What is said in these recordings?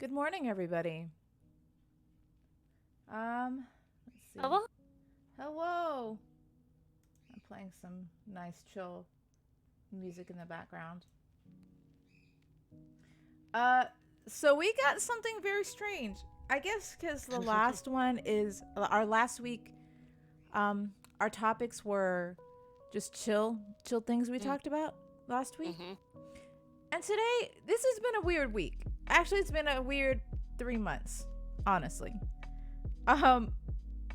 Good morning, everybody. Let's see. Hello? Hello. I'm playing some nice chill music in the background. Uh, so we got something very strange. I guess because the last one is our last week. Um, our topics were just chill things we talked about last week. Mm-hmm. And today, this has been a weird week. Actually, it's been a weird 3 months, honestly. Um,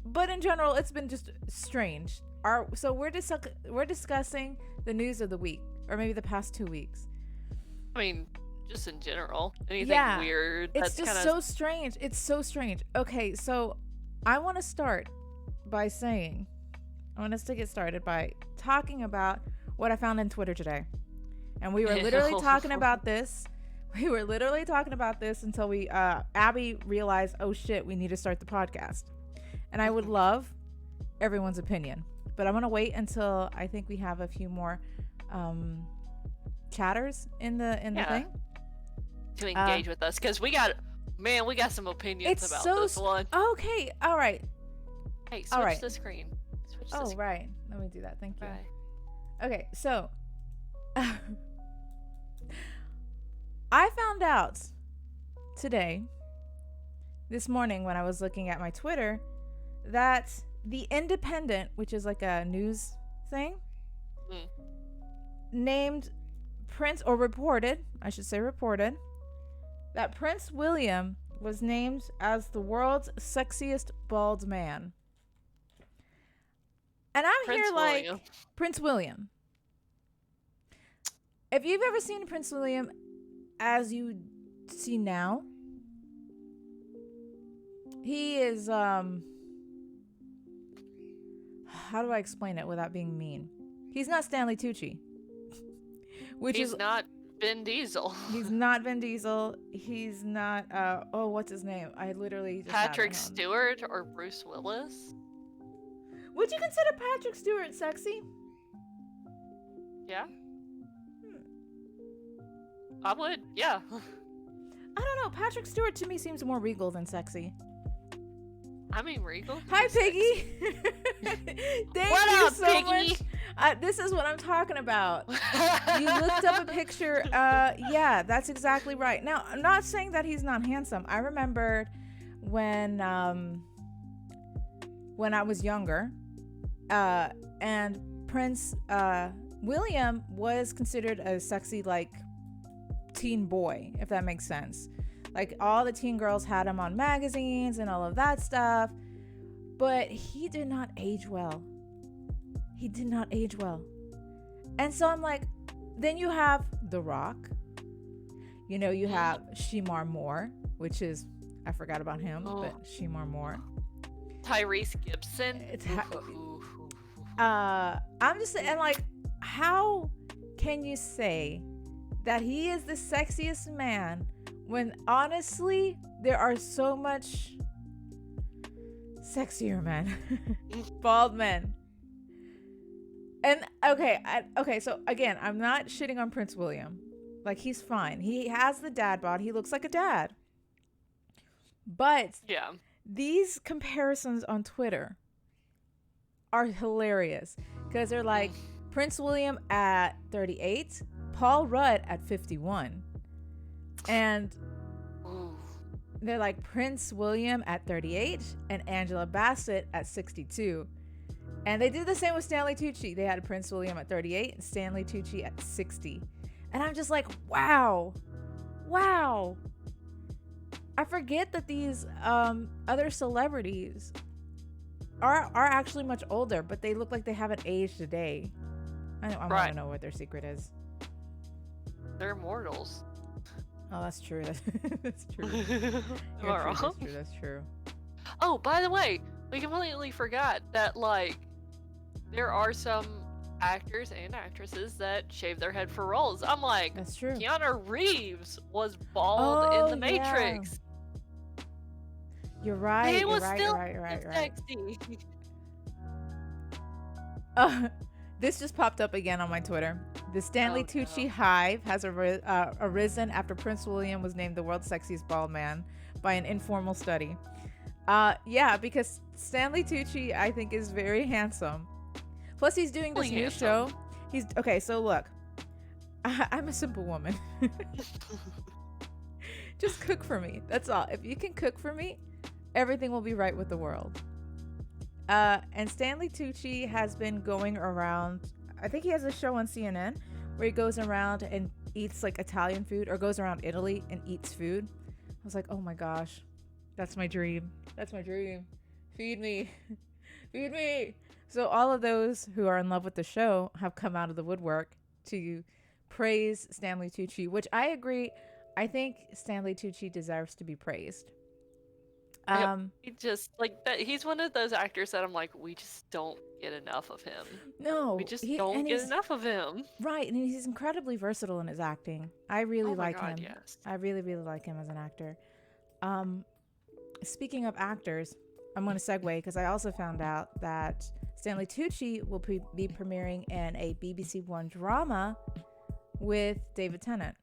but in general, it's been just strange. We're discussing the news of the week, or maybe the past 2 weeks. I mean, just in general, anything Yeah, weird it's that's just kind of so strange. It's so strange. Okay, so I want to start by saying, I want us to get started by talking about what I found on Twitter today. And we were literally talking about this. We were literally talking about this until Abby realized, oh shit, we need to start the podcast. And I would love everyone's opinion, but I'm gonna wait until I think we have a few more chatters in the thing to engage with us because we got some opinions about this one. Okay, all right. Hey, switch the screen. Switch the screen. Right. Let me do that. Thank you. Right. Okay, so I found out today, this morning when I was looking at my Twitter, that The Independent, which is like a news thing, named Prince, or reported, I should say reported, that Prince William was named as the world's sexiest bald man. And I'm Prince here like, William. Prince William. If you've ever seen Prince William as you see now, he is, how do I explain it without being mean? He's not Stanley Tucci. He's not Vin Diesel. He's not Vin Diesel. He's not, what's his name? I literally just Patrick Stewart or Bruce Willis? Would you consider Patrick Stewart sexy? Yeah. I would, yeah. I don't know. Patrick Stewart to me seems more regal than sexy. I mean, regal. Hi, Piggy. Thank you so Piggy? Much. This is what I'm talking about. You looked up a picture. Yeah, that's exactly right. Now, I'm not saying that he's not handsome. I remembered when I was younger, and Prince William was considered a sexy, like, teen boy, if that makes sense. Like, all the teen girls had him on magazines and all of that stuff, but he did not age well. He did not age well. And so I'm like, then you have The Rock, you have Shemar Moore, which is, I forgot about him, but Shemar Moore, Tyrese Gibson. I'm just saying, like, how can you say that he is the sexiest man when honestly there are so much sexier men, bald men? And okay, so again, I'm not shitting on Prince William. Like, he's fine. He has the dad bod. He looks like a dad. But yeah, these comparisons on Twitter are hilarious because they're like Prince William at 38, Paul Rudd at 51, and they're like Prince William at 38 and Angela Bassett at 62. And they did the same with Stanley Tucci. They had Prince William at 38 and Stanley Tucci at 60. And I'm just like, wow. I forget that these other celebrities are actually much older, but they look like they haven't aged a day. I want to know what their secret is. They're immortals. Oh, that's true. That's true. That's true. Oh, by the way, we completely forgot that, like, there are some actors and actresses that shave their head for roles. I'm like, that's true. Keanu Reeves was bald in The Matrix. Yeah. You're right. He was right. still sexy. This just popped up again on my Twitter. The Stanley Oh Tucci no. hive has arisen after Prince William was named the world's sexiest bald man by an informal study. Yeah, because Stanley Tucci, I think, is very handsome. Plus, he's doing this Really new handsome. show. He's okay. So look, I'm a simple woman. Just cook for me. That's all. If you can cook for me, everything will be right with the world. And Stanley Tucci has been going around. I think he has a show on CNN where he goes around and eats like Italian food, or goes around Italy and eats food. I was like, oh my gosh, that's my dream. That's my dream. Feed me, feed me. So all of those who are in love with the show have come out of the woodwork to praise Stanley Tucci, which I agree. I think Stanley Tucci deserves to be praised. Yep. Um, He just like that. He's one of those actors that I'm like, we just don't get enough of him. We no, just don't get he's enough of him. right, and he's incredibly versatile in his acting. I really Oh my like god, him. yes. I really, really like him as an actor. Um, Speaking of actors, I'm going to segue because I also found out that Stanley Tucci will be premiering in a BBC One drama with David Tennant.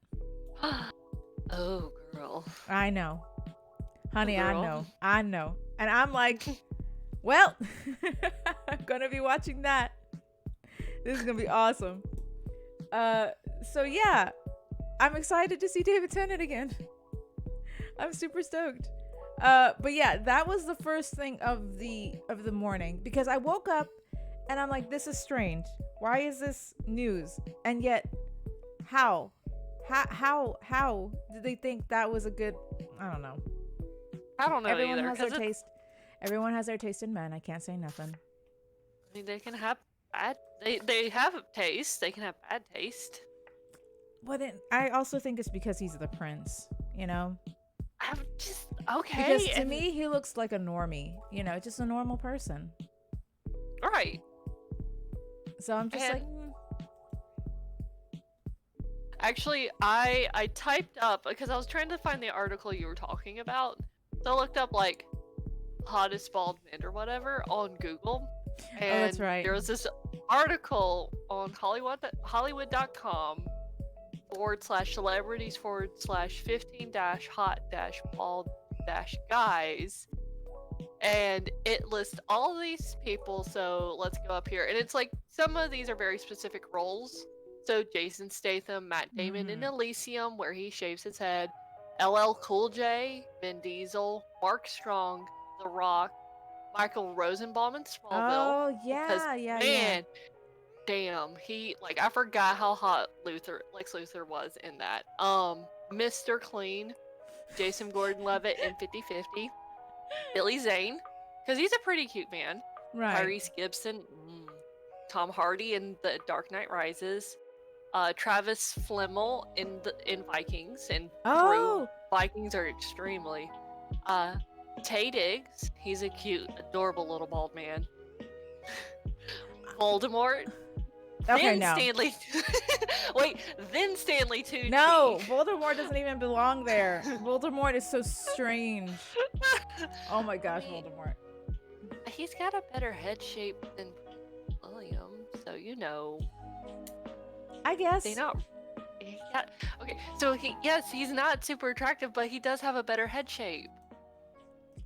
Oh girl. I know, honey, I Girl. know, I know, and I'm like, well, I'm gonna be watching that. This is gonna be awesome. So yeah, I'm excited to see David Tennant again. I'm super stoked. But yeah, that was the first thing of the morning, because I woke up and I'm like, this is strange. Why is this news? And yet, how did they think that was a good? I don't know. I don't know Everyone either. has their taste. Everyone has their taste in men. I can't say nothing. I mean, they can have bad. They have taste. They can have bad taste. But then I also think it's because he's the prince, you know? I'm just okay. Because to me, he looks like a normie, you know, just a normal person. Right. So I'm just And- like, Actually, I typed up because I was trying to find the article you were talking about. So I looked up like hottest bald men or whatever on Google. And oh, that's right. there was this article on Hollywood.com /celebrities /15-hot-bald-guys. And it lists all these people. So let's go up here. And it's like some of these are very specific roles. So Jason Statham, Matt Damon in Elysium, where he shaves his head. LL Cool J, Vin Diesel, Mark Strong, The Rock, Michael Rosenbaum in Smallville. Oh, yeah, Because, yeah, man, damn, he like I forgot how hot Lex Luthor was in that. Mr. Clean, Jason Gordon-Levitt in 50/50, Billy Zane, because he's a pretty cute man. Right. Tyrese Gibson, Tom Hardy in The Dark Knight Rises. Travis Flimmel in Vikings, and true Vikings are extremely. Tay Diggs, he's a cute, adorable little bald man. Voldemort. Okay, then no. Stanley. Wait, then Stanley Tucci. No, Voldemort doesn't even belong there. Voldemort is so strange. Oh my gosh, Voldemort. He's got a better head shape than William, so you know. I guess. They not. Yeah. Okay, so he's not super attractive, but he does have a better head shape.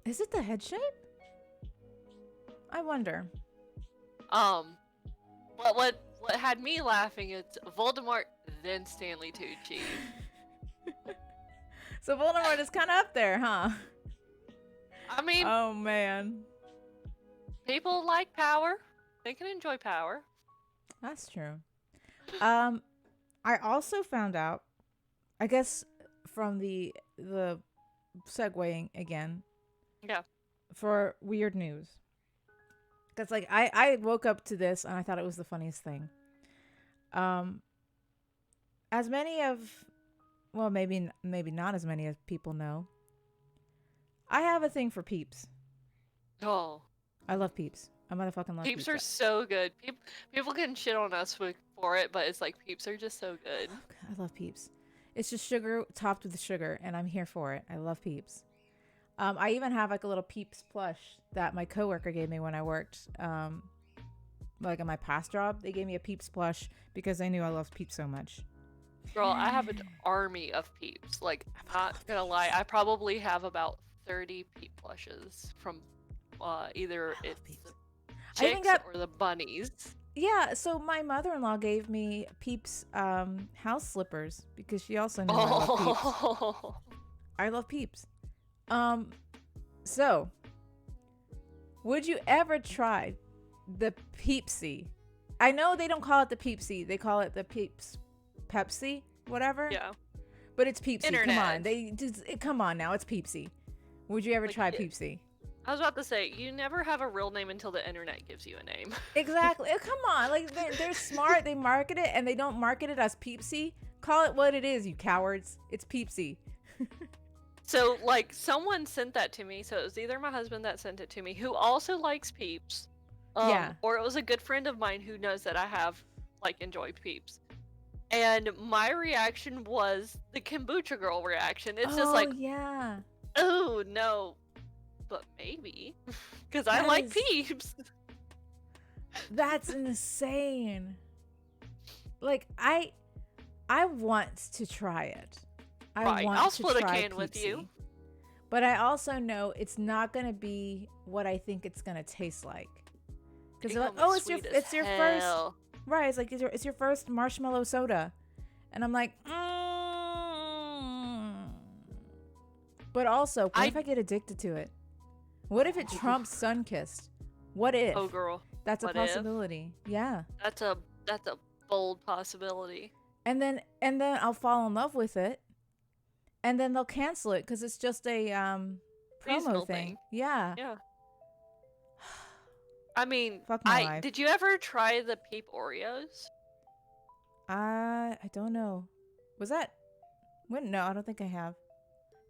Is it the head shape? I wonder. What had me laughing is Voldemort, then Stanley Tucci. So Voldemort is kind of up there, huh? I mean, oh man, people like power. They can enjoy power. That's true. I also found out, I guess, from the segueing again. Yeah. For weird news. Because like I woke up to this and I thought it was the funniest thing. As many of, well, maybe not as many as people know, I have a thing for Peeps. Oh. I love Peeps. I motherfucking love Peeps. Peeps are so good. People can shit on us for it, but it's like Peeps are just so good. I love Peeps. It's just sugar topped with sugar, and I'm here for it. I love Peeps. I even have like a little Peeps plush that my coworker gave me when I worked like, in my past job, they gave me a Peeps plush because they knew I loved Peeps so much. Girl, I have an army of Peeps. Like, not gonna lie, I probably have about 30 Peep plushes from either it's the I even chicks got or the bunnies. Yeah, so my mother-in-law gave me Peeps house slippers because she also knew I love Peeps. Oh, I love Peeps. So would you ever try the Peepsi? I know they don't call it the Peepsi, they call it the Peeps Pepsi, whatever. yeah. But it's Peepsi. Internet. Come on, come on now, it's Peepsi. Would you ever Like, try Peepsi? I was about to say, you never have a real name until the internet gives you a name. Exactly. Come on, like they're smart. They market it, and they don't market it as Peepsi. Call it what it is, you cowards. It's Peepsi. So, like, someone sent that to me. So it was either my husband that sent it to me, who also likes Peeps, Yeah. or it was a good friend of mine who knows that I have, like, enjoyed Peeps. And my reaction was the kombucha girl reaction. It's just like, yeah, oh no, but maybe, because I That like is- Peeps. that's insane. Like I want to try it. I Fine, want I'll to split a try can with you. Peepsi. But I also know it's not gonna be what I think it's gonna taste like. Because they're like, oh, it's your first. Right, it's like it's your first marshmallow soda, and I'm like, But also, what if I get addicted to it? What if it trumps Sunkissed? What if? Oh girl, That's a what if? possibility. Yeah. That's a bold possibility. And then I'll fall in love with it, and then they'll cancel it because it's just a Seasonal promo thing. Yeah. Yeah. I mean, Fuck my life. did you ever try the Peep Oreos? I don't know. Was that when? No, I don't think I have.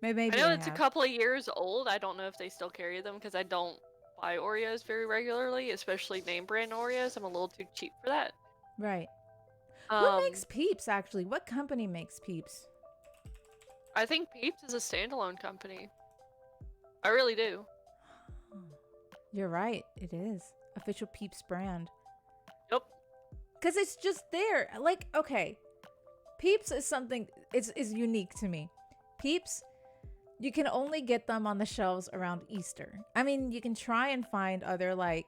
Maybe I know it's have. a couple of years old. I don't know if they still carry them because I don't buy Oreos very regularly, especially name brand Oreos. I'm a little too cheap for that. Right. What makes Peeps actually? What company makes Peeps? I think Peeps is a standalone company. I really do. You're right. It is official Peeps brand. Yep. Because it's just there. Like, okay, Peeps is something. It's unique to me. Peeps, you can only get them on the shelves around Easter. I mean, you can try and find other like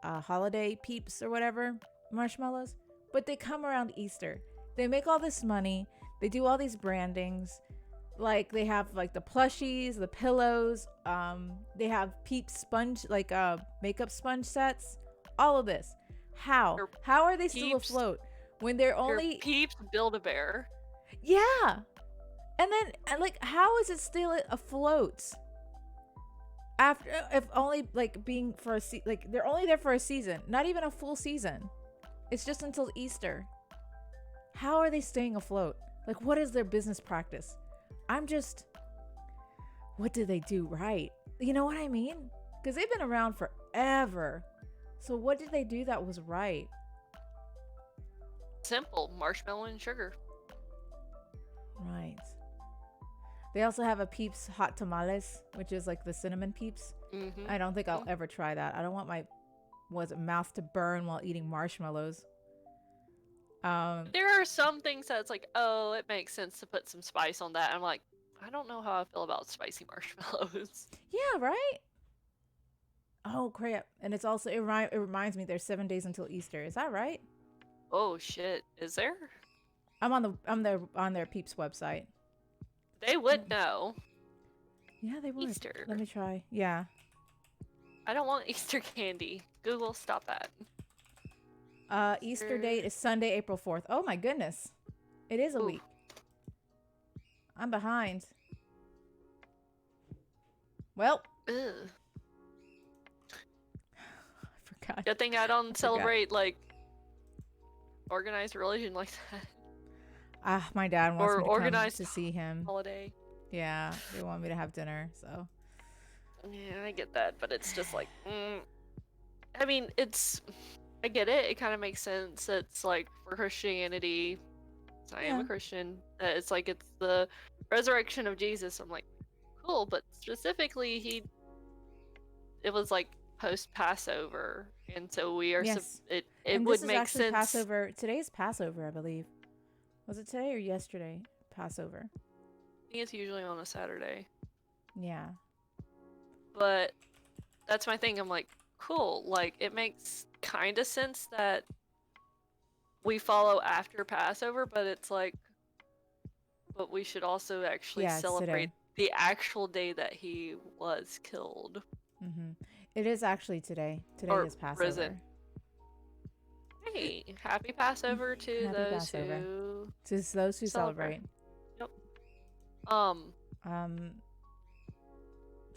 holiday Peeps or whatever marshmallows, but they come around Easter. They make all this money. They do all these brandings. Like they have like the plushies, the pillows. They have Peeps sponge, like makeup sponge sets. All of this. How are they still Peeps- afloat when they're only Your Peeps Build-A-Bear. Yeah. And like, how is it still afloat? After, if only like being for like they're only there for a season, not even a full season. It's just until Easter. How are they staying afloat? Like, what is their business practice? What did they do right? You know what I mean? Because they've been around forever. So what did they do that was right? Simple, marshmallow and sugar. Right. They also have a Peeps hot tamales, which is like the cinnamon Peeps. Mm-hmm. I don't think I'll ever try that. I don't want my mouth to burn while eating marshmallows. There are some things that's like, oh, it makes sense to put some spice on that. I'm like, I don't know how I feel about spicy marshmallows. Yeah, right? Oh crap. And it's also it reminds me there's 7 days until Easter. Is that right? Oh shit, is there? I'm on their Peeps website. They would know. Yeah, they would. Easter. Let me try. Yeah. I don't want Easter candy. Google, stop that. Easter date is Sunday, April 4th. Oh my goodness. It is a week. I'm behind. Well, Ugh. I forgot. Good thing I don't celebrate like organized religion like that. My dad wants Or me to organized come to see him. Holiday. Yeah, they want me to have dinner, so. Yeah, I get that, but it's just like, I mean, I get it. It kind of makes sense. It's like for Christianity, I am a Christian. It's like it's the resurrection of Jesus. I'm like, cool, but specifically, it was like post Passover, and so we are. Yes. It And would this is make actually sense. Passover. Today's Passover, I believe. Was it today or yesterday? Passover. I think it's usually on a Saturday, Yeah. but that's my thing. I'm like, cool. Like, it makes kind of sense that we follow after Passover, but it's like, but we should also actually Yeah, it's celebrate today. the actual day that he was killed It is actually today. Today or is Passover. risen. Hey, happy Passover to Happy those Passover. who To those who celebrate. celebrate. Yep. Um,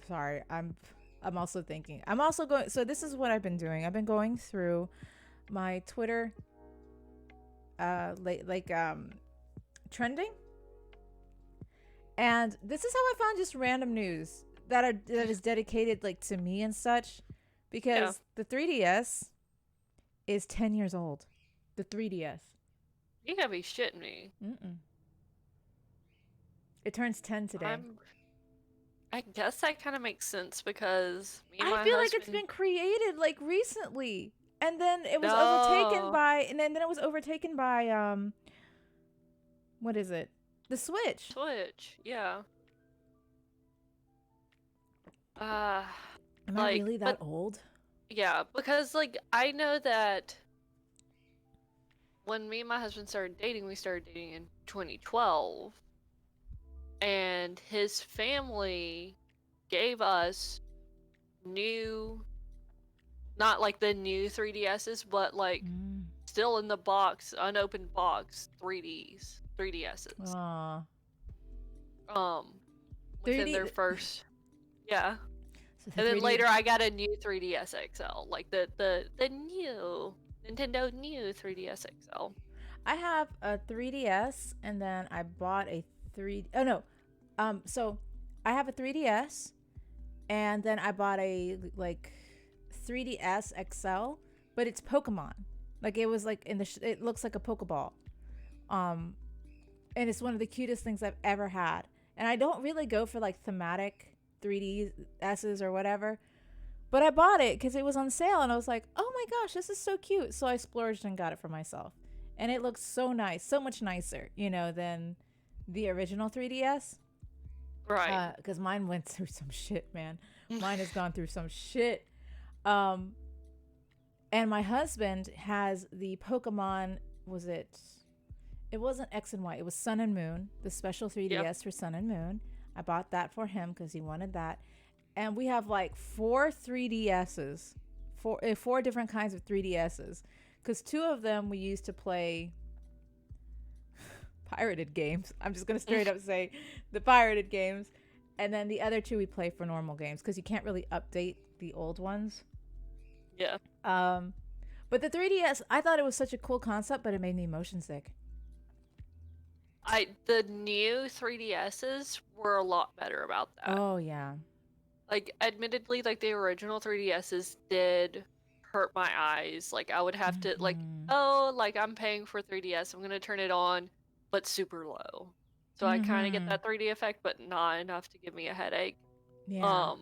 sorry, I'm also thinking. I'm also going. So this is what I've been doing. I've been going through my Twitter, trending, and this is how I found just random news that is dedicated like to me and such, because the 3DS is 10 years old. The 3DS. You gotta be shitting me. Mm-mm. It turns 10 today. I guess that kind of makes sense because me and I my feel like it's husband. been created like recently, and then it was overtaken No. by, and then it was overtaken by what is it? The Switch. Switch, yeah. Uh, Am I like, really that but old? yeah, because like I know that when me and my husband started dating, we started dating in 2012, and his family gave us new, not like the new 3DSs, but like still in the box, unopened box 3DSs. Aw. Within 3D. their first, yeah. So the And then 3D. later I got a new 3DS XL, like the new Nintendo new 3DS XL. I have a 3DS, and then I bought a 3. Oh no. So I have a 3DS, and then I bought a like 3DS XL, but it's Pokemon. Like it was like it looks like a Pokeball. Um, and it's one of the cutest things I've ever had. And I don't really go for like thematic 3DSs or whatever, but I bought it because it was on sale, and I was like, oh my gosh, this is so cute. So I splurged and got it for myself, and it looks so nice, so much nicer, than the original 3DS. Right. Because mine went through some shit, man. Mine has gone through some shit. Um, and my husband has the Pokemon. Was it? It wasn't X and Y. It was Sun and Moon, the special 3DS for Sun and Moon. I bought that for him because he wanted that. And we have like 4 3DSs, four different kinds of 3DSs, because 2 of them we used to play pirated games. I'm just gonna straight up say the pirated games, and then the other 2 we play for normal games because you can't really update the old ones. Yeah. But the 3DS, I thought it was such a cool concept, but it made me motion sick. The new 3DSs were a lot better about that. Oh yeah. Like, admittedly, like the original 3DSs did hurt my eyes. Like, I would have to like, oh, like I'm paying for 3DS, I'm gonna turn it on, but super low. So I kind of get that 3D effect, but not enough to give me a headache. Yeah.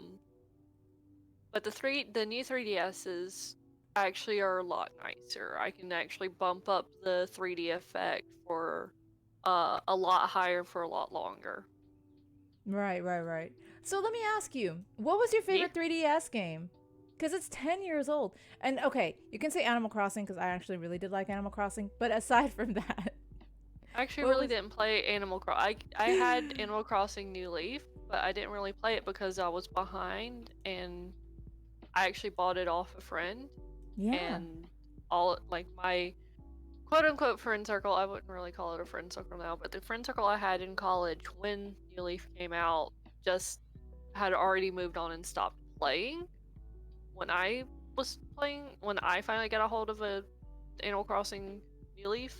But the new 3DSs actually are a lot nicer. I can actually bump up the 3D effect for a lot higher for a lot longer. Right. So let me ask you, what was your favorite 3DS game? Because it's 10 years old. And okay, you can say Animal Crossing because I actually really did like Animal Crossing. But aside from that, I actually really didn't play Animal Crossing. I had Animal Crossing New Leaf, but I didn't really play it because I was behind, and I actually bought it off a friend. Yeah. And all like my quote unquote friend circle, I wouldn't really call it a friend circle now, but the friend circle I had in college when New Leaf came out just had already moved on and stopped playing when I was playing, when I finally got a hold of a Animal Crossing New Leaf.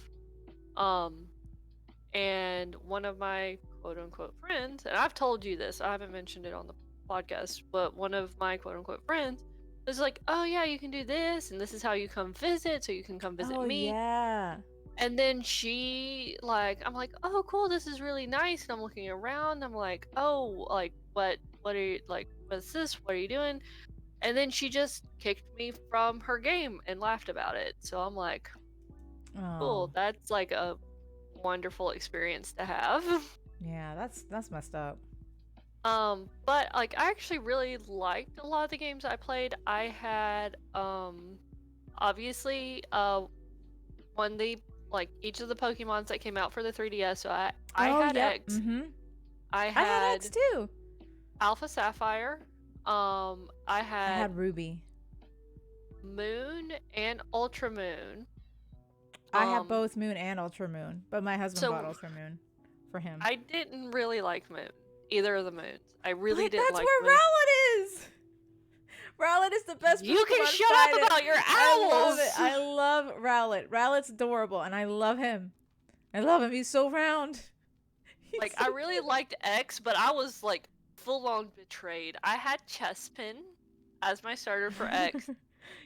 And one of my quote unquote friends, and I've told you this, I haven't mentioned it on the podcast, but one of my quote unquote friends was like, oh yeah, you can do this, and this is how you come visit, so you can come visit me. Yeah. And then I'm like, oh cool, this is really nice. And I'm looking around, I'm like, oh, like what are you, like, what's this? What are you doing? And then she just kicked me from her game and laughed about it. So I'm like, Oh, cool, that's like a wonderful experience to have. yeah, that's messed up. But like I actually really liked a lot of the games I played. I had obviously one the like each of the Pokemons that came out for the 3DS. So I Oh, had yep. X. I I had X had too. Alpha Sapphire. I I had had Ruby. Moon and Ultra Moon. I have Um, both Moon and Ultra Moon, but my husband bought so Ultra Moon for him. I didn't really like Moon, either of the Moons. I really But didn't that's like where Moon. Rowlet is. Rowlet is the best You can Pokemon shut up fighter. about your I love owls. it. I love Rowlet. Rowlet's adorable, and I love him. I love him. He's so round. He's Like so I really cute. liked X, but I was like full on betrayed. I had Chespin as my starter for X.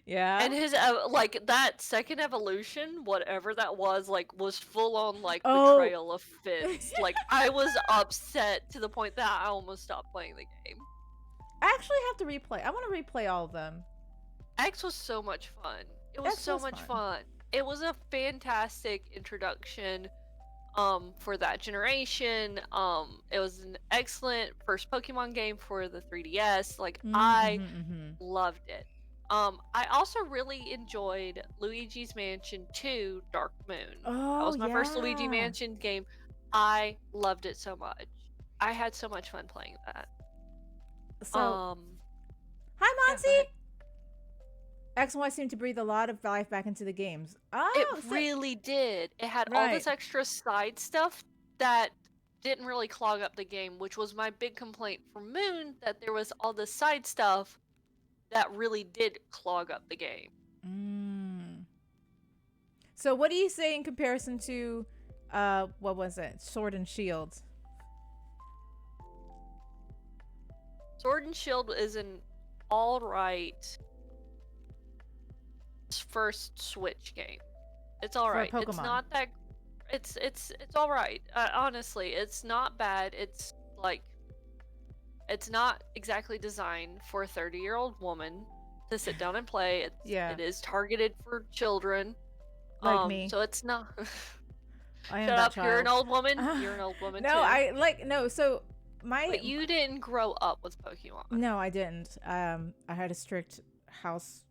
Yeah. And his like that second evolution, whatever that was, like was full on like Oh. betrayal of Fizz. Like I was upset to the point that I almost stopped playing the game. I actually have to replay. I want to replay all of them. X was so much fun. It was X so was much fun. fun. It was a fantastic introduction for that generation. It was an excellent first Pokemon game for the 3DS. Like I loved it. I also really enjoyed Luigi's Mansion 2 Dark Moon. That Oh, was my first Luigi yeah. Mansion game. I loved it so much. I had so much fun playing that. So, hi, Yeah, go Monty. ahead. X and Y seem to breathe a lot of life back into the games. Oh, It so, really did. It had all right. this extra side stuff that didn't really clog up the game, which was my big complaint for Moon, that there was all this side stuff that really did clog up the game. So, what do you say in comparison to, what was it? Sword and Shield. Sword and Shield is an alright first Switch game. It's alright. For It's Pokemon. not that. It's alright. Honestly, it's not bad. It's like, it's not exactly designed for a 30-year-old woman to sit down and play. It is targeted for children. Like me. So it's not. I am Shut that up. child. You're an old woman. You're an old woman No, too. so But you didn't grow up with Pokemon. No, I didn't. I had a strict house.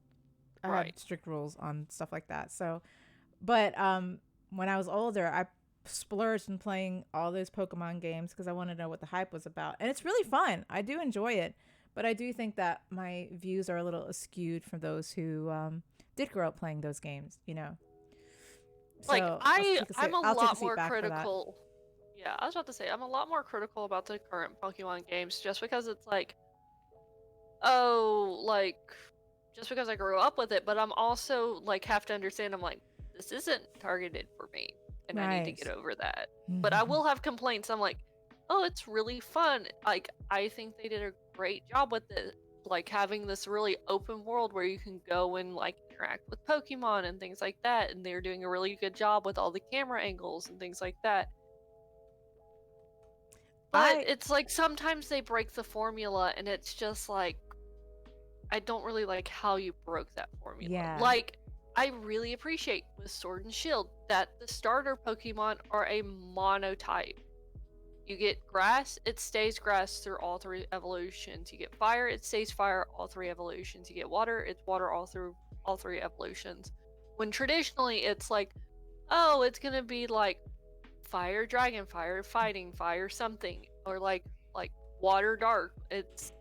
I had strict rules on stuff like that. So, but when I was older, I splurged in playing all those Pokemon games because I wanted to know what the hype was about, and it's really fun. I do enjoy it, but I do think that my views are a little askewed from those who did grow up playing those games. You know. Like So I'm a lot more back critical. Yeah, I was about to say I'm a lot more critical about the current Pokemon games just because it's like, oh, like just because I grew up with it, but I'm also like have to understand I'm like, this isn't targeted for me and I need to get over that. But I will have complaints. I'm like, oh, it's really fun. Like I think they did a great job with it, like having this really open world where you can go and like interact with Pokemon and things like that, and they're doing a really good job with all the camera angles and things like that. But it's like sometimes they break the formula and it's just like, I don't really like how you broke that formula. Yeah. Like, I really appreciate with Sword and Shield that the starter Pokemon are a monotype. You get grass, it stays grass through all three evolutions. You get fire, it stays fire all three evolutions. You get water, it's water all through all three evolutions. When traditionally it's like, oh, it's gonna be like fire dragon, fire fighting, fire something, or like water dark. It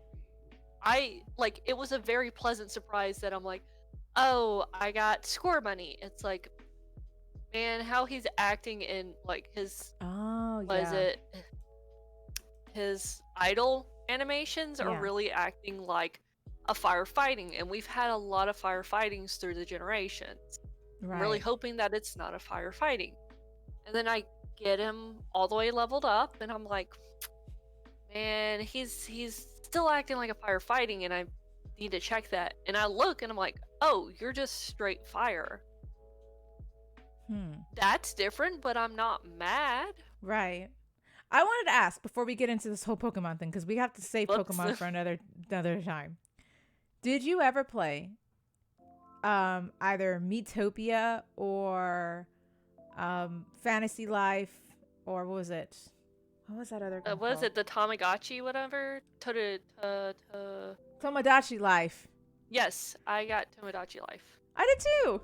was a very pleasant surprise that I'm like, oh, I got score money. It's like, man, how he's acting in like his his idol animations are really acting like a firefighting, and we've had a lot of firefightings through the generations. I'm really hoping that it's not a firefighting. And then I get him all the way leveled up, and I'm like, man, he's still acting like a firefighting, and I need to check that. And I look, and I'm like, oh, you're just straight fire. That's different, but I'm not mad. Right. I wanted to ask before we get into this whole Pokemon thing, because we have to save Pokemon for another time. Did you ever play either Metopia or Fantasy Life, or what was it? What was that other one What is called? it? The Tamagotchi, whatever. Tomodachi Life. Yes, I got Tomodachi Life. I did too.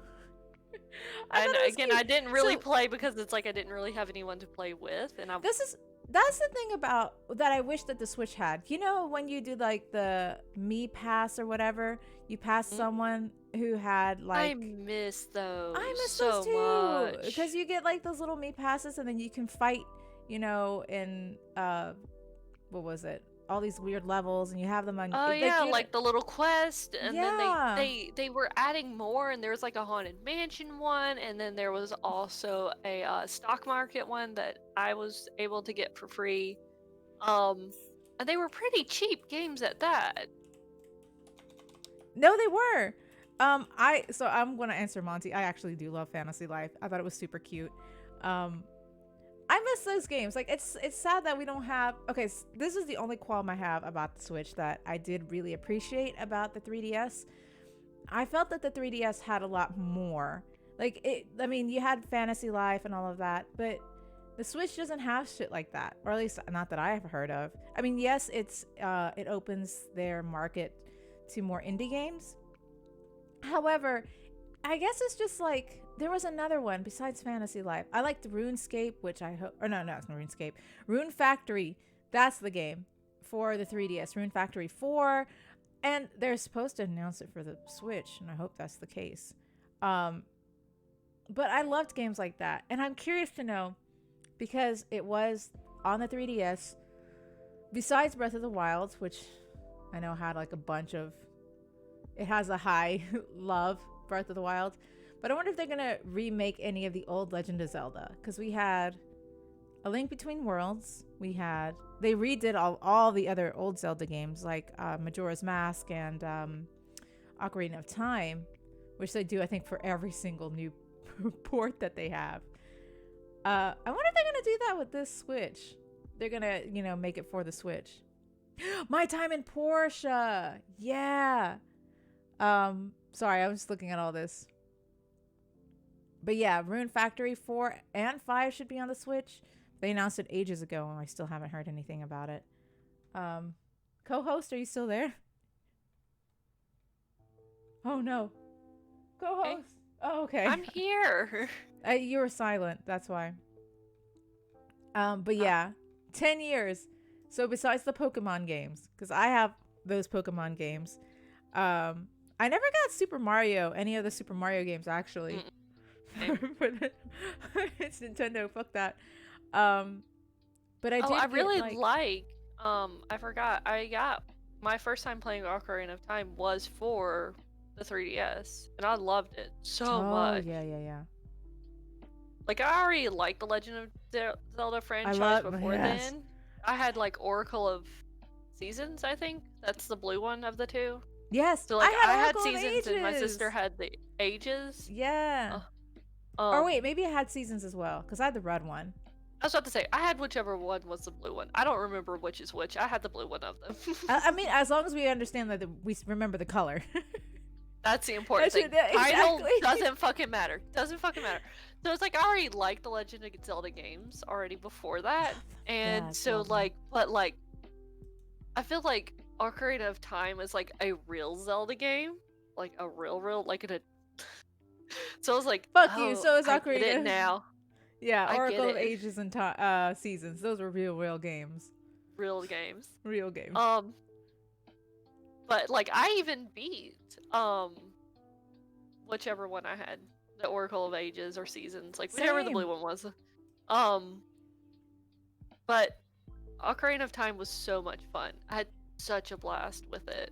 I thought And it was again, cute. I didn't really So play because it's like I didn't really have anyone to play with, and I. that's the thing about that I wish that the Switch had. You know, when you do like the Me Pass or whatever, you pass someone who had I like miss those I miss those so too much. because you get like those little Me Passes and then you can fight. You know, in what was it? All these weird levels, and you have them on Oh like yeah, you. like the little quest, and then Yeah. they were adding more, and there was like a haunted mansion one, and then there was also a stock market one that I was able to get for free. And they were pretty cheap games at that. No, they were. I'm gonna answer Monty. I actually do love Fantasy Life. I thought it was super cute. Um, I miss those games. Like it's sad that we don't have. Okay, this is the only qualm I have about the Switch that I did really appreciate about the 3DS. I felt that the 3DS had a lot more. Like it. I mean, you had Fantasy Life and all of that, but the Switch doesn't have shit like that, or at least not that I have heard of. I mean, yes, it opens their market to more indie games. However, I guess it's just like there was another one besides Fantasy Life. I liked RuneScape, which I hope, or no, it's not RuneScape. Rune Factory. That's the game for the 3DS. Rune Factory 4, and they're supposed to announce it for the Switch, and I hope that's the case. Um, but I loved games like that, and I'm curious to know because it was on the 3DS. Besides Breath of the Wild, which I know had like a bunch of, it has a high love, Breath of the Wild. But I wonder if they're gonna remake any of the old Legend of Zelda, because we had A Link Between Worlds. They redid all the other old Zelda games like Majora's Mask and Ocarina of Time, which they do I think for every single new port that they have. I wonder if they're gonna do that with this Switch. They're gonna, make it for the Switch. My Time in Portia. Yeah. Sorry, I was looking at all this. But yeah, Rune Factory 4 and 5 should be on the Switch. They announced it ages ago and I still haven't heard anything about it. Co-host, are you still there? Oh no. Hey, Co-host. Oh, okay. I'm here. You were silent, that's why. But yeah, 10 years. So besides the Pokemon games, because I have those Pokemon games, I never got Super Mario, any of the Super Mario games actually. It's Nintendo, fuck that. But I did I get really like I forgot. I got my first time playing Ocarina of Time was for the 3DS, and I loved it so oh much. yeah. Like I already liked the Legend of Zelda I franchise love before yes. then. I had like Oracle of Seasons, I think. That's the blue one of the two. Yes, So I like had I had Oracle of Seasons and my Ages. sister had the Ages. Yeah. Or wait, maybe I had Seasons as well, because I had the red one. I was about to say I had whichever one was the blue one. I don't remember which is which. I had the blue one of them. I mean, as long as we understand that we remember the color. That's the important thing. Exactly. Title doesn't fucking matter. Doesn't fucking matter. So it's like I already liked the Legend of Zelda games already before that, and Yes, so love them. like, but like, I feel like Ocarina of Time is like a real Zelda game, like a real like a. So I was like, Fuck you. oh, So is I get it Ocarina. now. Yeah, I get Oracle of it. Ages and Seasons. Those were real games. Real games. Real games. But like I even beat whichever one I had, the Oracle of Ages or Seasons, like whichever the Same. blue one was. But Ocarina of Time was so much fun. I had such a blast with it.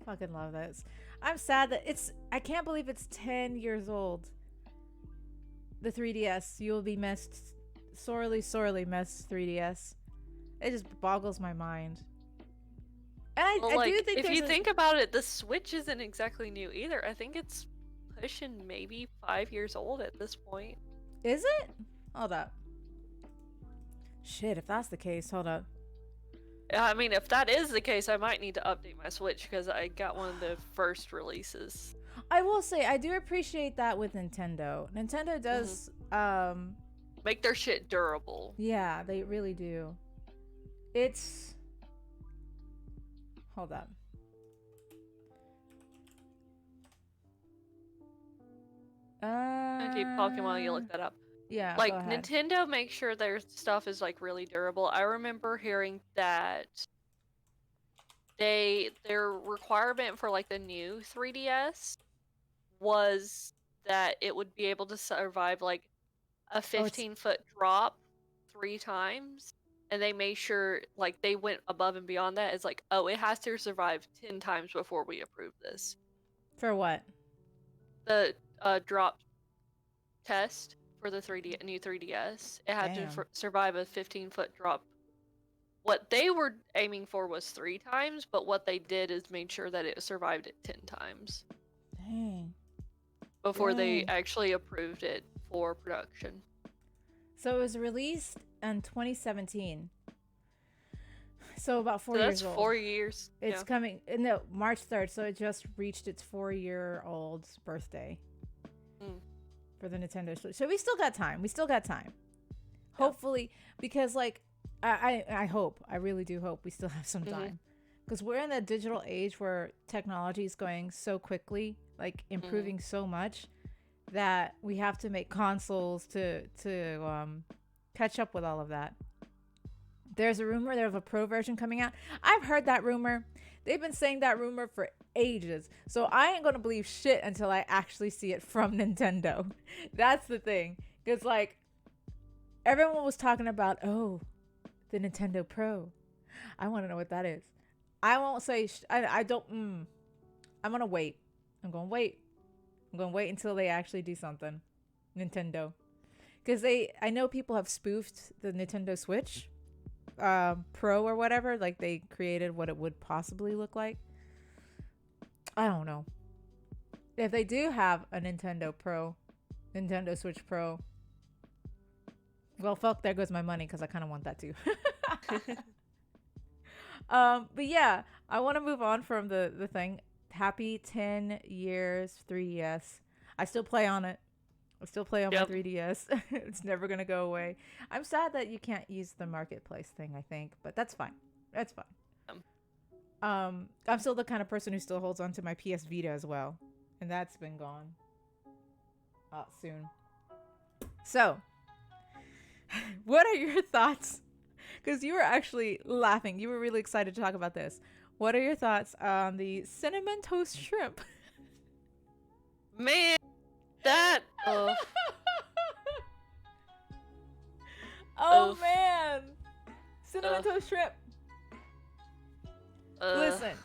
Fucking love this. I'm sad that I can't believe it's 10 years old. The 3DS. You will be missed. Sorely missed 3DS. It just boggles my mind. And I do think if you think about it, the Switch isn't exactly new either. I think it's pushing maybe 5 years old at this point. Is it? Hold up. Shit, if that's the case, hold up. I mean, if that is the case, I might need to update my Switch because I got one of the first releases. I will say I do appreciate that with Nintendo. Nintendo does Make their shit durable. yeah, they really do. It's hold up. I keep talking while you look that up. Yeah, Like go ahead. Nintendo makes sure their stuff is like really durable. I remember hearing that their requirement for like the new 3DS was that it would be able to survive like a Oh, it's 15-foot drop 3 times. And they made sure like they went above and beyond that. It's like, oh, it has to survive 10 times before we approve this. for what? The drop test for the new 3DS, it had Damn. to survive a 15-foot drop. What they were aiming for was 3 times, but what they did is made sure that it survived it 10 times Dang. before they Dang. actually approved it for production. So it was released in 2017. So about 4 So years that's old. 4 years. It's coming no March 3rd, so it just reached its 4-year-old birthday for the Nintendo Switch. So we still got time. Hopefully, because like I hope, I really do hope we still have some time, because we're in a digital age where technology is going so quickly, like improving so much, that we have to make consoles to catch up with all of that. There's a rumor there's a pro version coming out. I've heard that rumor. They've been saying that rumor for ages. So I ain't gonna believe shit until I actually see it from Nintendo. That's the thing. Because like everyone was talking about, oh, the Nintendo Pro. I want to know what that is. I won't say. I don't. I'm gonna wait. I'm gonna wait until they actually do something. Nintendo, because I know people have spoofed the Nintendo Switch Pro or whatever. Like they created what it would possibly look like. I don't know. If they do have a Nintendo Switch Pro, well, fuck, there goes my money, because I kind of want that too. But yeah, I want to move on from the thing. Happy 10 years 3DS. I still play on it. I still play on my 3DS. It's never gonna go away. I'm sad that you can't use the marketplace thing, I think, but that's fine. That's fine. I'm still the kind of person who still holds on to my PS Vita as well, and that's been gone soon. So, what are your thoughts? Because you were actually laughing. You were really excited to talk about this. What are your thoughts on the cinnamon toast shrimp? Man, that. Oh man, cinnamon toast shrimp. Listen.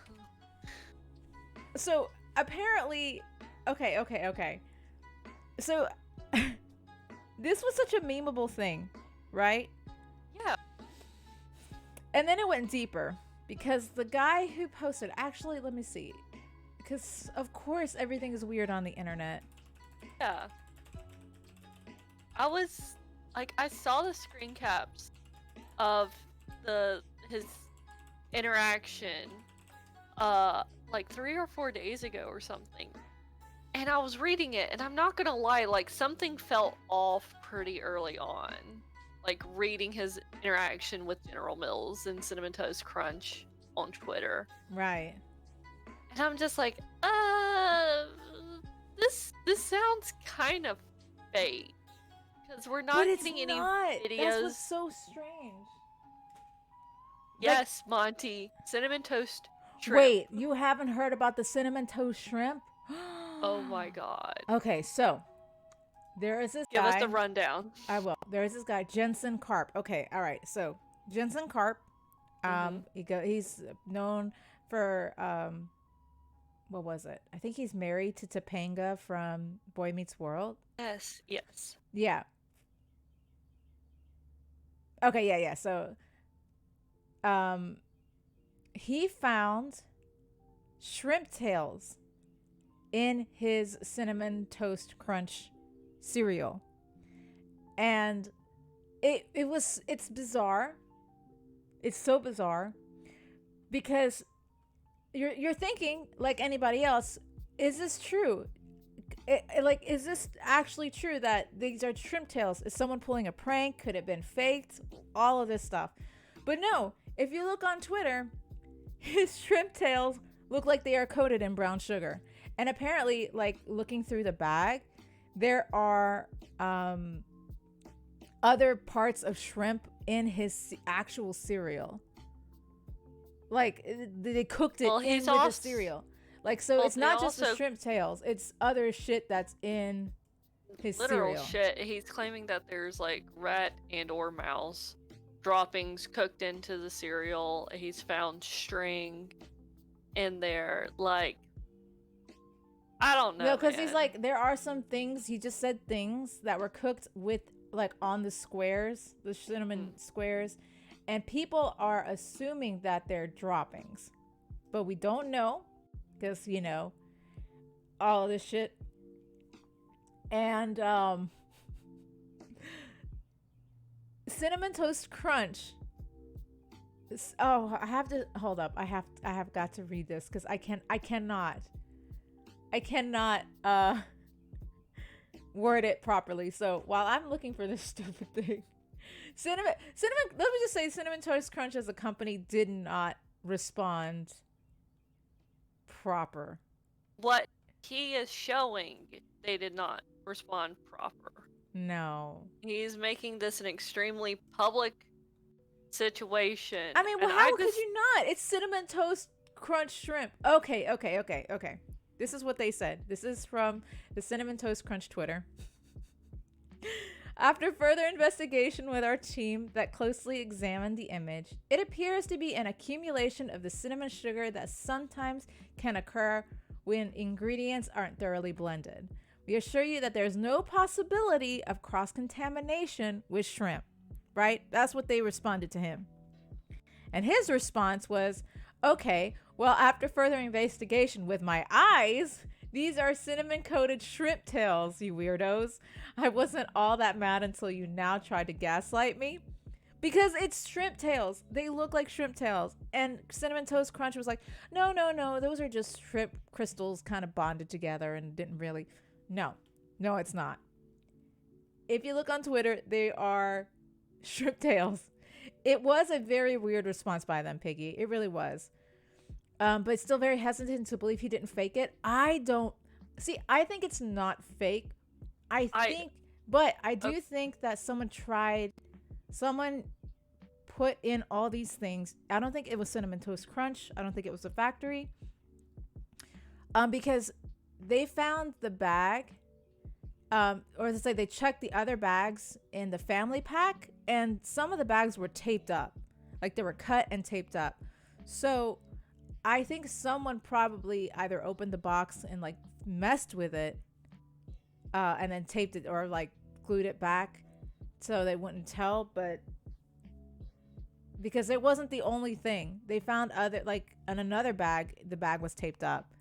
So apparently, okay. So this was such a memeable thing, right? Yeah. And then it went deeper, because the guy who posted, actually, let me see, because of course everything is weird on the internet. Yeah. I saw the screen caps of his interaction like 3 or 4 days ago or something. And I was reading it, and I'm not gonna lie, like something felt off pretty early on. Like reading his interaction with General Mills and Cinnamon Toast Crunch on Twitter. Right. And I'm just like, this sounds kind of fake. Because we're not getting any videos. That's what's so strange. Yes, like, Monty. Cinnamon Toast Shrimp. Wait, you haven't heard about the Cinnamon Toast Shrimp? Oh my god. Okay, so there is this guy. Give us the rundown. I will. There is this guy, Jensen Karp. Okay, all right. So Jensen Karp, he's known for what was it? I think he's married to Topanga from Boy Meets World. Yes. Yeah. Okay, yeah. So he found shrimp tails in his Cinnamon Toast Crunch cereal, and it's bizarre. It's so bizarre. because you're thinking like anybody else, is this true? Like, is this actually true that these are shrimp tails? Is someone pulling a prank? Could it have been faked? All of this stuff. But no, if you look on Twitter, his shrimp tails look like they are coated in brown sugar. And apparently, like looking through the bag, there are other parts of shrimp in his actual cereal. Like they cooked it Well, in he's with the also cereal. Like, so well, it's they not just the also shrimp tails, it's other shit that's in his literal cereal. shit. He's claiming that there's like rat and or mouse droppings cooked into the cereal. He's found string in there. Like, I don't know, No, because he's man. like, there are some things, he just said things that were cooked with, like, on the squares, the cinnamon squares, and people are assuming that they're droppings. But we don't know, because, you know, all of this shit. And, Cinnamon Toast Crunch. Oh, I have to hold up. I have got to read this because I cannot word it properly. So while I'm looking for this stupid thing, cinnamon. Let me just say, Cinnamon Toast Crunch as a company did not respond proper. What he is showing, they did not respond proper. No. He's making this an extremely public situation. I mean, well, how could you not? It's Cinnamon Toast Crunch shrimp. Okay. This is what they said. This is from the Cinnamon Toast Crunch Twitter. After further investigation with our team that closely examined the image, it appears to be an accumulation of the cinnamon sugar that sometimes can occur when ingredients aren't thoroughly blended. We assure you that there's no possibility of cross-contamination with shrimp, right? That's what they responded to him. And his response was, okay, well, after further investigation with my eyes, these are cinnamon-coated shrimp tails, you weirdos. I wasn't all that mad until you now tried to gaslight me. Because it's shrimp tails. They look like shrimp tails. And Cinnamon Toast Crunch was like, no. Those are just shrimp crystals kind of bonded together and didn't really... No, it's not. If you look on Twitter, they are shrimp tails. It was a very weird response by them, Piggy. It really was. But still very hesitant to believe he didn't fake it. I think it's not fake. I do think that someone put in all these things. I don't think it was Cinnamon Toast Crunch. I don't think it was a factory. Because they found the bag, or let's say they checked the other bags in the family pack, and some of the bags were taped up. Like they were cut and taped up. So I think someone probably either opened the box and like messed with it, and then taped it or like glued it back so they wouldn't tell. But because it wasn't the only thing, they found other, like in another bag, the bag was taped up.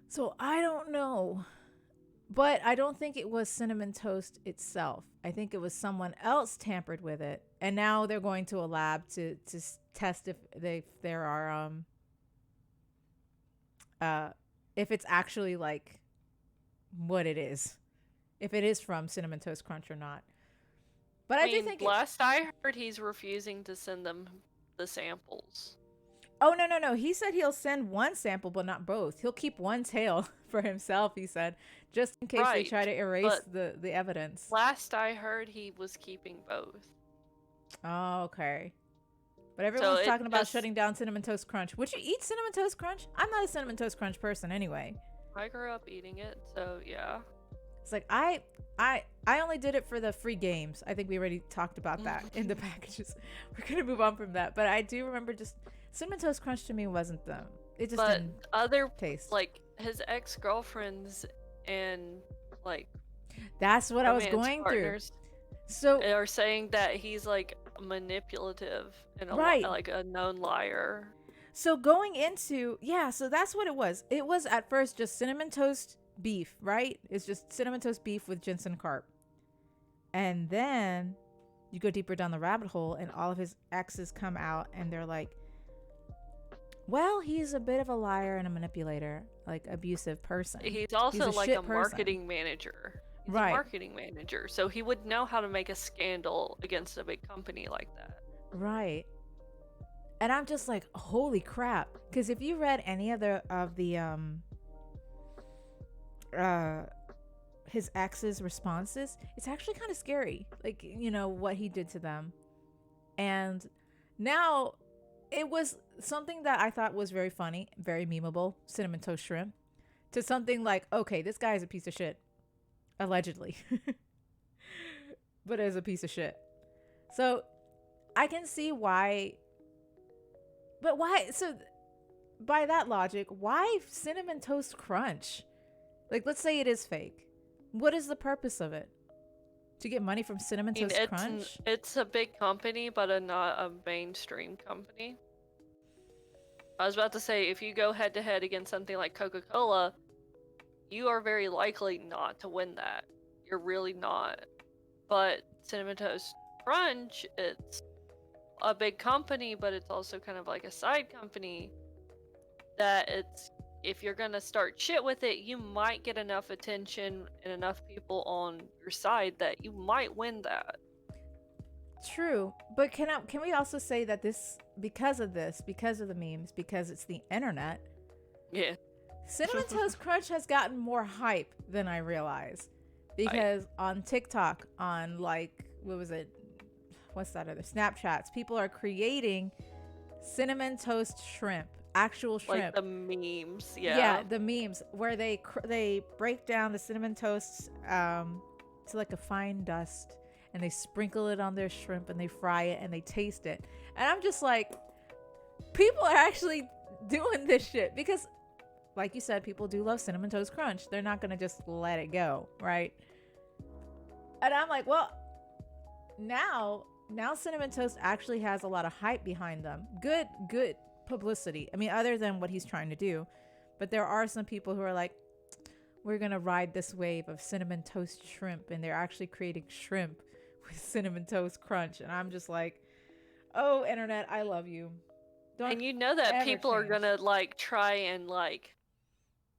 So I don't know, but I don't think it was Cinnamon Toast itself. I think it was someone else tampered with it, and now they're going to a lab to test if there are if it's actually like what it is, if it is from Cinnamon Toast Crunch or not. But I do think last I heard, he's refusing to send them the samples. Oh, no. He said he'll send one sample, but not both. He'll keep one tail for himself, he said, just in case they try to erase the evidence. Last I heard, he was keeping both. Oh, okay. But everyone's talking about shutting down Cinnamon Toast Crunch. Would you eat Cinnamon Toast Crunch? I'm not a Cinnamon Toast Crunch person anyway. I grew up eating it, so yeah. It's like, I only did it for the free games. I think we already talked about that in the packages. We're going to move on from that. But I do remember just... Cinnamon Toast Crunch to me wasn't them. It just didn't taste. Like his ex-girlfriends and like that's what I was going through. So are saying that he's like manipulative and like a known liar. So going into so that's what it was. It was at first just cinnamon toast beef, right? It's just cinnamon toast beef with ginseng carp. And then you go deeper down the rabbit hole and all of his exes come out and they're like, Well, he's a bit of a liar and a manipulator, like abusive person. He's He's also a like a shit person. marketing manager. He's a Right. marketing manager, so he would know how to make a scandal against a big company like that. Right. And I'm just like, holy crap. Because if you read any of the uh his ex's responses, it's actually kind of scary. Like, you know, what he did to them. And now it was something that I thought was very funny, very memeable, cinnamon toast shrimp, to something like, okay, this guy is a piece of shit, allegedly, but is a piece of shit. So I can see why, but why? So by that logic, why cinnamon toast crunch? Like, let's say it is fake. What is the purpose of it? To get money from cinnamon I mean, toast crunch? it's a big company, but not a mainstream company. I was about to say, if you go head to head against something like Coca-Cola, you are very likely not to win that. You're really not. But Cinnamon Toast Crunch, it's a big company, but it's also kind of like a side company that it's, if you're gonna start shit with it, you might get enough attention and enough people on your side that you might win that. True, but can we also say that because of the memes, because it's the internet, Yeah. Cinnamon Toast Crunch has gotten more hype than I realized. Because on TikTok, on like, what was it? What's that other? Snapchats. People are creating cinnamon toast shrimp, actual shrimp. Like the memes, yeah. Yeah, the memes where they break down the cinnamon toast to like a fine dust, and they sprinkle it on their shrimp and they fry it and they taste it. And I'm just like, people are actually doing this shit because, like you said, people do love cinnamon toast crunch. They're not gonna just let it go, right? And I'm like, well, now cinnamon toast actually has a lot of hype behind them. Good publicity. I mean, other than what he's trying to do, but there are some people who are like, we're gonna ride this wave of cinnamon toast shrimp, and they're actually creating shrimp with cinnamon toast crunch. And I'm just like, oh, internet, I love you. Don't and you know that people are gonna like try and like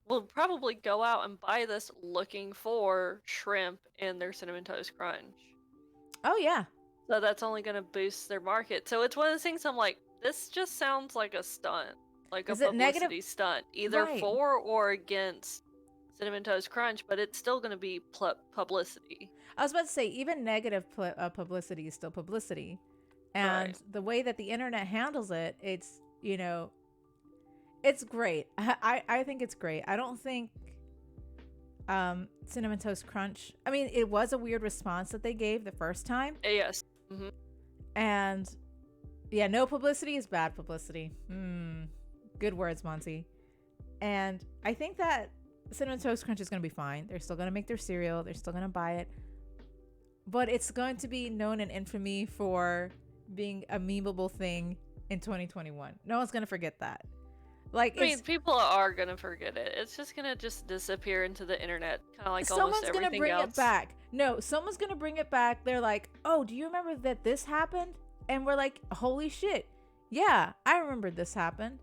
will probably go out and buy this looking for shrimp in their cinnamon toast crunch. Oh yeah. So that's only gonna boost their market. So it's one of those things I'm like, this just sounds like a stunt. Like a publicity stunt. Either for or against Cinnamon Toast Crunch, but it's still going to be publicity. I was about to say, even negative publicity is still publicity. And the way that the internet handles it, it's, you know, it's great. I think it's great. I don't think Cinnamon Toast Crunch, I mean, it was a weird response that they gave the first time. Yes. Mm-hmm. And yeah, no publicity is bad publicity. Good words, Monty. And I think that Cinnamon Toast Crunch is going to be fine. They're still going to make their cereal. They're still going to buy it. But it's going to be known in infamy for being a memeable thing in 2021. No one's going to forget that. Like, I mean, people are going to forget it. It's just going to just disappear into the internet. Kind of like almost everything else. Someone's going to bring it back. No, someone's going to bring it back. They're like, oh, do you remember that this happened? And we're like, holy shit. Yeah, I remember this happened.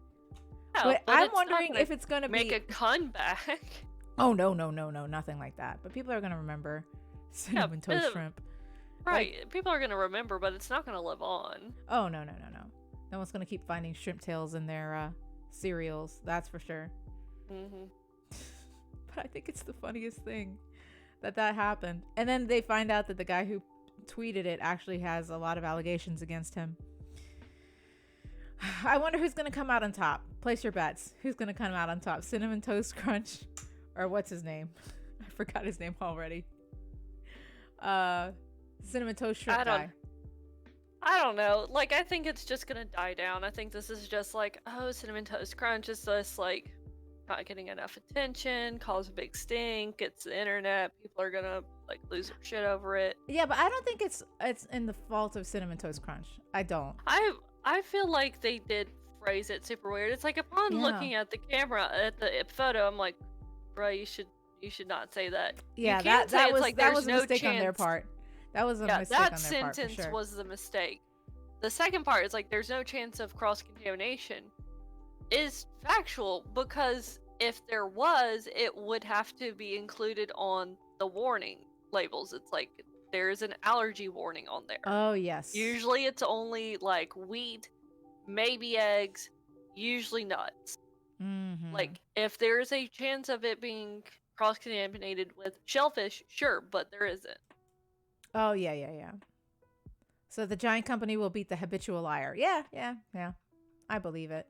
Yeah, but I'm wondering if it's going to make a comeback. Oh, no, nothing like that. But people are going to remember cinnamon toast shrimp. Right. Like, people are going to remember, but it's not going to live on. Oh, no. No one's going to keep finding shrimp tails in their cereals. That's for sure. Mm-hmm. But I think it's the funniest thing that happened. And then they find out that the guy who tweeted it actually has a lot of allegations against him. I wonder who's going to come out on top. Place your bets. Who's going to come out on top? Cinnamon Toast Crunch, or what's his name? I forgot his name already. Cinnamon Toast Shrimp guy. I don't know. Like, I think it's just going to die down. I think this is just like, oh, Cinnamon Toast Crunch is just like not getting enough attention, cause a big stink, it's the internet, people are gonna like lose their shit over it. Yeah, but I don't think it's in the fault of Cinnamon Toast Crunch. I don't. I feel like they did phrase it super weird. It's like upon looking at the camera at the photo, I'm like, bro, you should not say that. Yeah, that was like, that was a mistake on their part. That was a mistake on their part. That sentence was the mistake. The second part is like, there's no chance of cross contamination. is factual because if there was, it would have to be included on the warning labels. It's like there's an allergy warning on there. Oh, yes. Usually it's only like wheat, maybe eggs, usually nuts. Mm-hmm. Like if there's a chance of it being cross-contaminated with shellfish, sure, but there isn't. Oh, yeah, yeah, yeah. So the giant company will beat the habitual liar. Yeah, yeah, yeah. I believe it.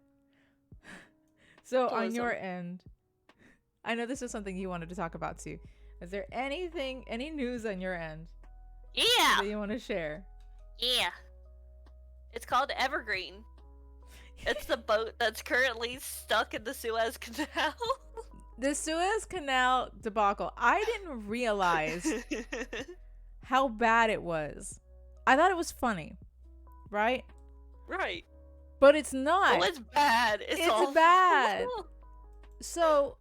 So on your Capitalism. end, I know this is something you wanted to talk about too. Is there anything, any news on your end Yeah, that you want to share? yeah. It's called Evergreen. It's the boat that's currently stuck in the Suez Canal. The Suez Canal debacle. I didn't realize how bad it was. I thought it was funny, right? Right. But it's not. Well, it's bad. It's It's awful. bad. So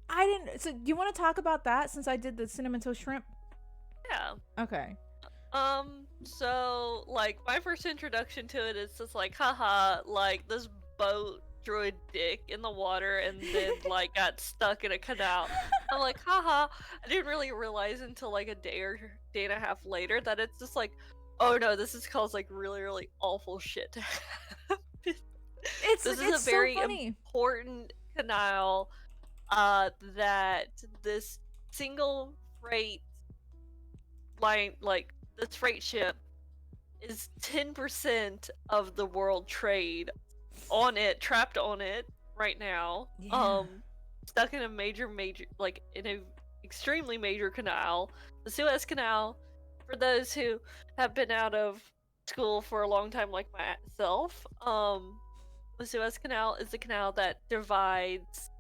I didn't. So do you want to talk about that since I did the cinnamon toast shrimp? Yeah. Okay. So, like, my first introduction to it is just like, haha, like, this boat drew a dick in the water and then, like, got stuck in a canal. I'm like, haha. I didn't really realize until, like, a day and a half later that it's just like, oh no, this has caused, like, really, really awful shit to happen. It's This is a so very funny. important canal, that this single freight line, like, this freight ship is 10% of the world trade on it, trapped on it right now. Yeah. Stuck in a major, like, in a extremely major canal, the Suez Canal. For those who have been out of school for a long time, like myself, the Suez Canal is the canal that divides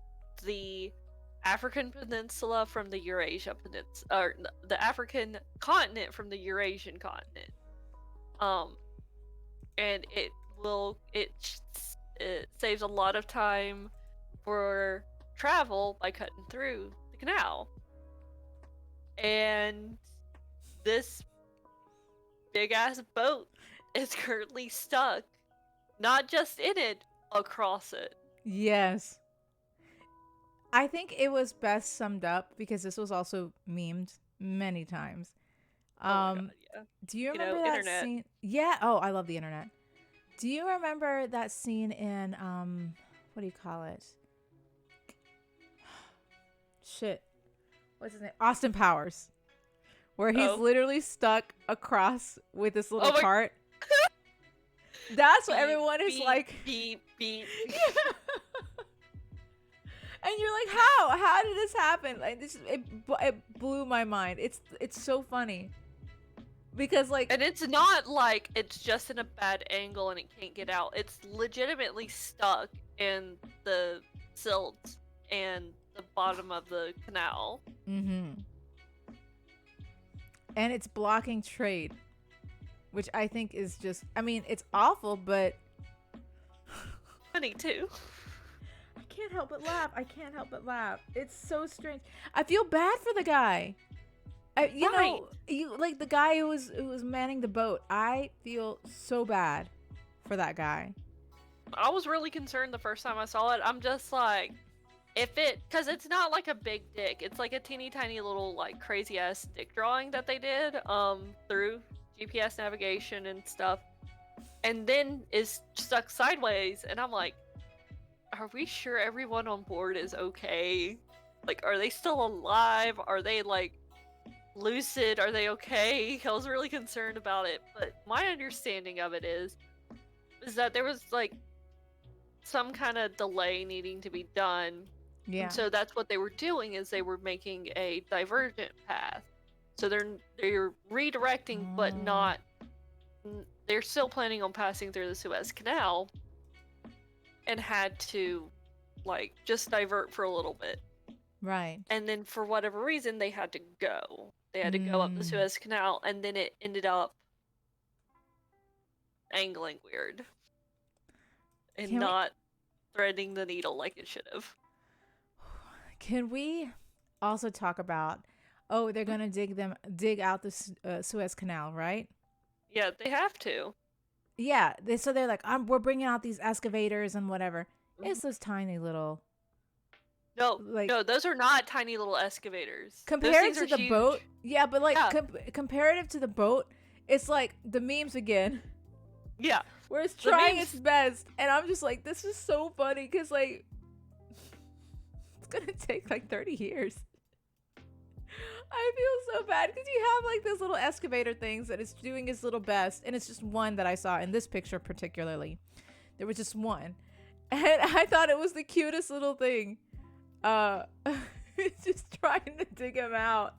the African peninsula from the Eurasia peninsula, or the African continent from the Eurasian continent. Um, and it saves a lot of time for travel by cutting through the canal. And this big ass boat is currently stuck, not just in it, across it. Yes. I think it was best summed up because this was also memed many times. Oh my god, Um, yeah. do you You know, remember that internet. scene? Yeah. Oh, I love the internet. Do you remember that scene in what do you call it? Shit. What's his name? Austin Powers. Where he's Oh. literally stuck across with this little Oh my cart. That's what beep, everyone is beep, like. beep, beep. And you're like, how? How did this happen? Like this, it blew my mind. It's so funny because like, And it's not like it's just in a bad angle and it can't get out. It's legitimately stuck in the silt and the bottom of the canal. and it's blocking trade, which I think is just. I mean, it's awful, but Funny too. I can't help but laugh. I can't help but laugh. It's so strange. I feel bad for the guy. You Right. know, you like the guy who was manning the boat. I feel so bad for that guy. I was really concerned the first time I saw it. I'm just like, because it's not like a big dick. It's like a teeny tiny little like crazy ass dick drawing that they did through GPS navigation and stuff, and then is stuck sideways. And I'm like, are we sure everyone on board is okay? Like, are they still alive? Are they like lucid? Are they okay? I was really concerned about it, but my understanding of it is that there was like some kind of delay needing to be done. Yeah. And so that's what they were doing, is they were making a divergent path. So they're redirecting, but not. They're still planning on passing through the Suez Canal, and had to like just divert for a little bit. Right. And then for whatever reason they had to go. They had to go up the Suez Canal, and then it ended up angling weird and not threading the needle like it should have. Can we also talk about? Oh, they're gonna dig out the Suez Canal, right? Yeah, they have to. Yeah. So they're like, we're bringing out these excavators and whatever. It's those tiny little, No, like, no, those are not tiny little excavators. Those compared things to are the huge. boat. Yeah, but like Yeah. comparative to the boat, it's like the memes again. Yeah. Where it's The trying memes- its best, and I'm just like, this is so funny because like it's gonna take like 30 years. I feel so bad because you have like those little excavator things that it's doing its little best, and it's just one that I saw in this picture particularly. There was just one, and I thought it was the cutest little thing. It's just trying to dig him out.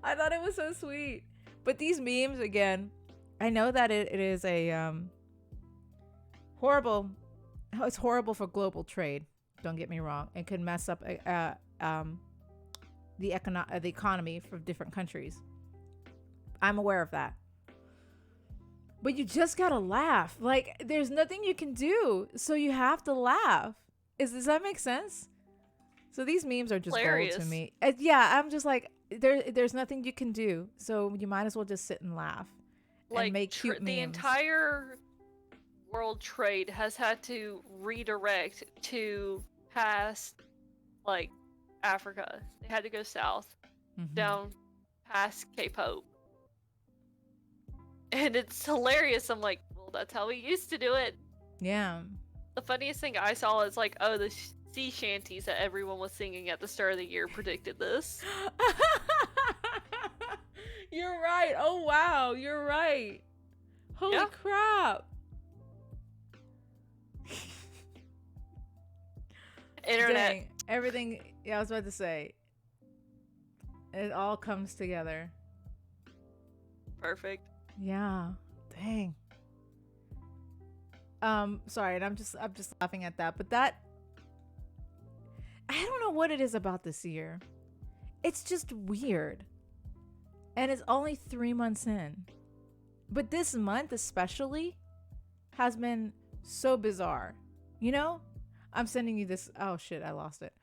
I thought it was so sweet. But these memes again, I know that it is a horrible. It's horrible for global trade. Don't get me wrong. It could mess up the economy for different countries. I'm aware of that. But you just gotta laugh. Like there's nothing you can do, so you have to laugh. Does that make sense? So these memes are just Hilarious. gold to me. Yeah, I'm just like there's nothing you can do, so you might as well just sit and laugh like and make cute memes. The entire world trade has had to redirect to past like Africa. They had to go south, down past Cape Hope. And it's hilarious. I'm like, well, that's how we used to do it. Yeah. The funniest thing I saw is like, oh, the sea shanties that everyone was singing at the start of the year predicted this. You're right. Oh, wow. You're right. Holy crap. Internet. Dang. Everything. Yeah, I was about to say. It all comes together. Perfect. Yeah. Dang. Sorry, and I'm just laughing at that. But that, I don't know what it is about this year. It's just weird. And it's only 3 months in. But this month especially has been so bizarre. You know? I'm sending you this. Oh shit, I lost it.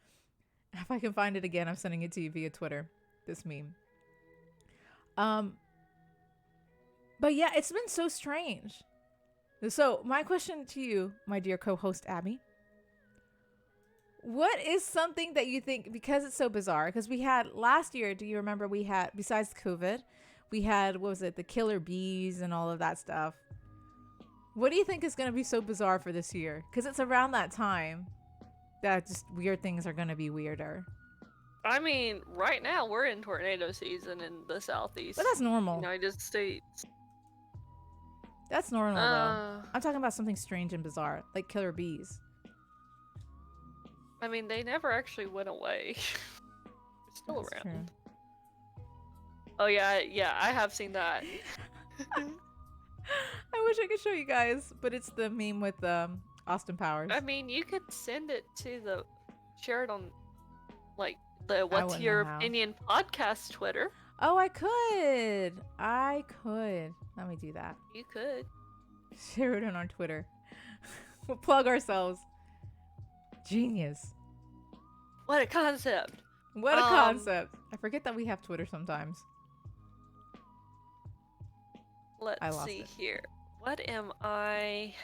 If I can find it again, I'm sending it to you via Twitter. This meme. But yeah, it's been so strange. So my question to you, my dear co-host Abby, what is something that you think, because it's so bizarre, because we had last year, do you remember we had, besides COVID, we had, what was it, the killer bees and all of that stuff. What do you think is going to be so bizarre for this year? Because it's around that time that just weird things are going to be weirder. I mean, right now we're in tornado season in the southeast. But that's normal. United States. That's normal though. I'm talking about something strange and bizarre, like killer bees. I mean, they never actually went away. They're still That's around. True. Oh yeah, I have seen that. I wish I could show you guys, but it's the meme with Austin Powers. I mean, you could send it to share it on, like, the What's wouldn't Your know how. Opinion podcast Twitter. Oh, I could. Let me do that. You could. Share it on our Twitter. We'll plug ourselves. Genius. What a concept. What a concept. I forget that we have Twitter sometimes. Let's see here. What am I?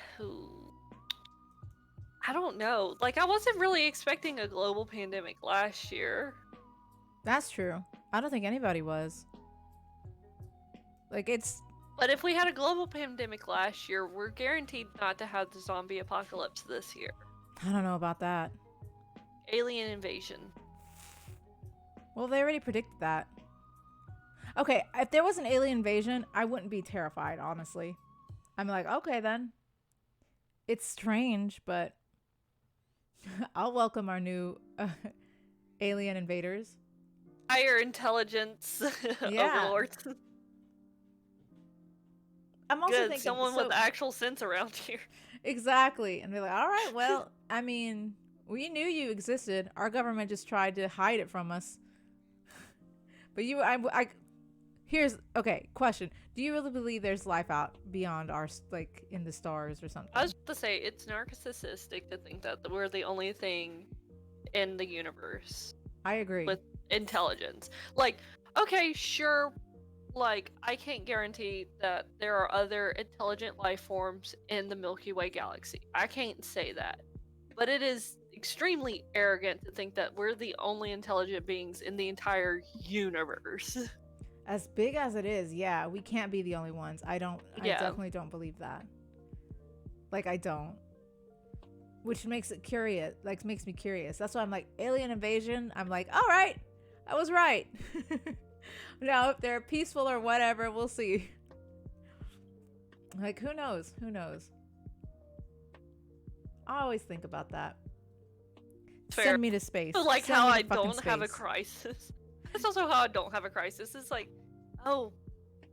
I don't know. Like, I wasn't really expecting a global pandemic last year. That's true. I don't think anybody was. Like, it's... But if we had a global pandemic last year, we're guaranteed not to have the zombie apocalypse this year. I don't know about that. Alien invasion. Well, they already predicted that. Okay, if there was an alien invasion, I wouldn't be terrified, honestly. I'm like, okay then. It's strange, but I'll welcome our new alien invaders. Higher intelligence overlords. I'm also thinking someone with actual sense around here. Exactly. And they're like, all right, well, I mean, we knew you existed. Our government just tried to hide it from us. But okay, question. Do you really believe there's life out beyond our, like, in the stars or something? I was about to say, it's narcissistic to think that we're the only thing in the universe. I agree. With intelligence. Like, okay, sure, like, I can't guarantee that there are other intelligent life forms in the Milky Way galaxy. I can't say that. but it is extremely arrogant to think that we're the only intelligent beings in the entire universe. As big as it is, yeah, we can't be the only ones. I Yeah. definitely don't believe that. Like, I don't. Which makes it curious, like, makes me curious. That's why I'm like, alien invasion. I'm like, all right, I was right. Now, if they're peaceful or whatever, we'll see. Like, who knows? Who knows? I always think about that. Fair. Send me to space. Like Send how me to I fucking don't have a space. crisis. That's also how I don't have a crisis. It's like, oh,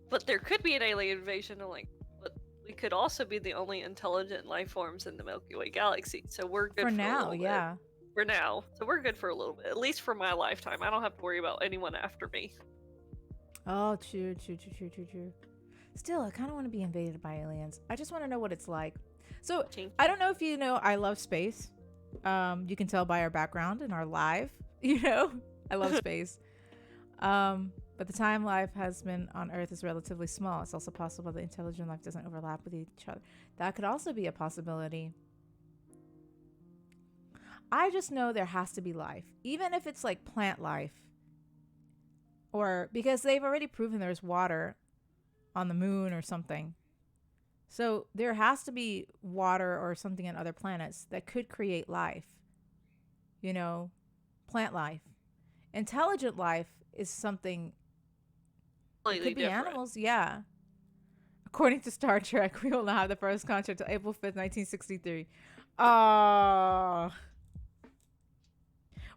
but there could be an alien invasion. I'm like, but we could also be the only intelligent life forms in the Milky Way galaxy. So we're good For for now, a little yeah. bit. For now. So we're good for a little bit. At least for my lifetime. I don't have to worry about anyone after me. Oh, true. Still, I kind of want to be invaded by aliens. I just want to know what it's like. So, I don't know if you know, I love space. You can tell by our background and our live, you know, I love space. But the time life has been on Earth is relatively small. It's also possible that intelligent life doesn't overlap with each other. That could also be a possibility. I just know there has to be life, even if it's like plant life. Or because they've already proven there's water on the moon or something. So there has to be water or something on other planets that could create life. You know, plant life. Intelligent life is something. It could be different. animals, yeah. According to Star Trek, we will not have the first contract till April 5th, 1963.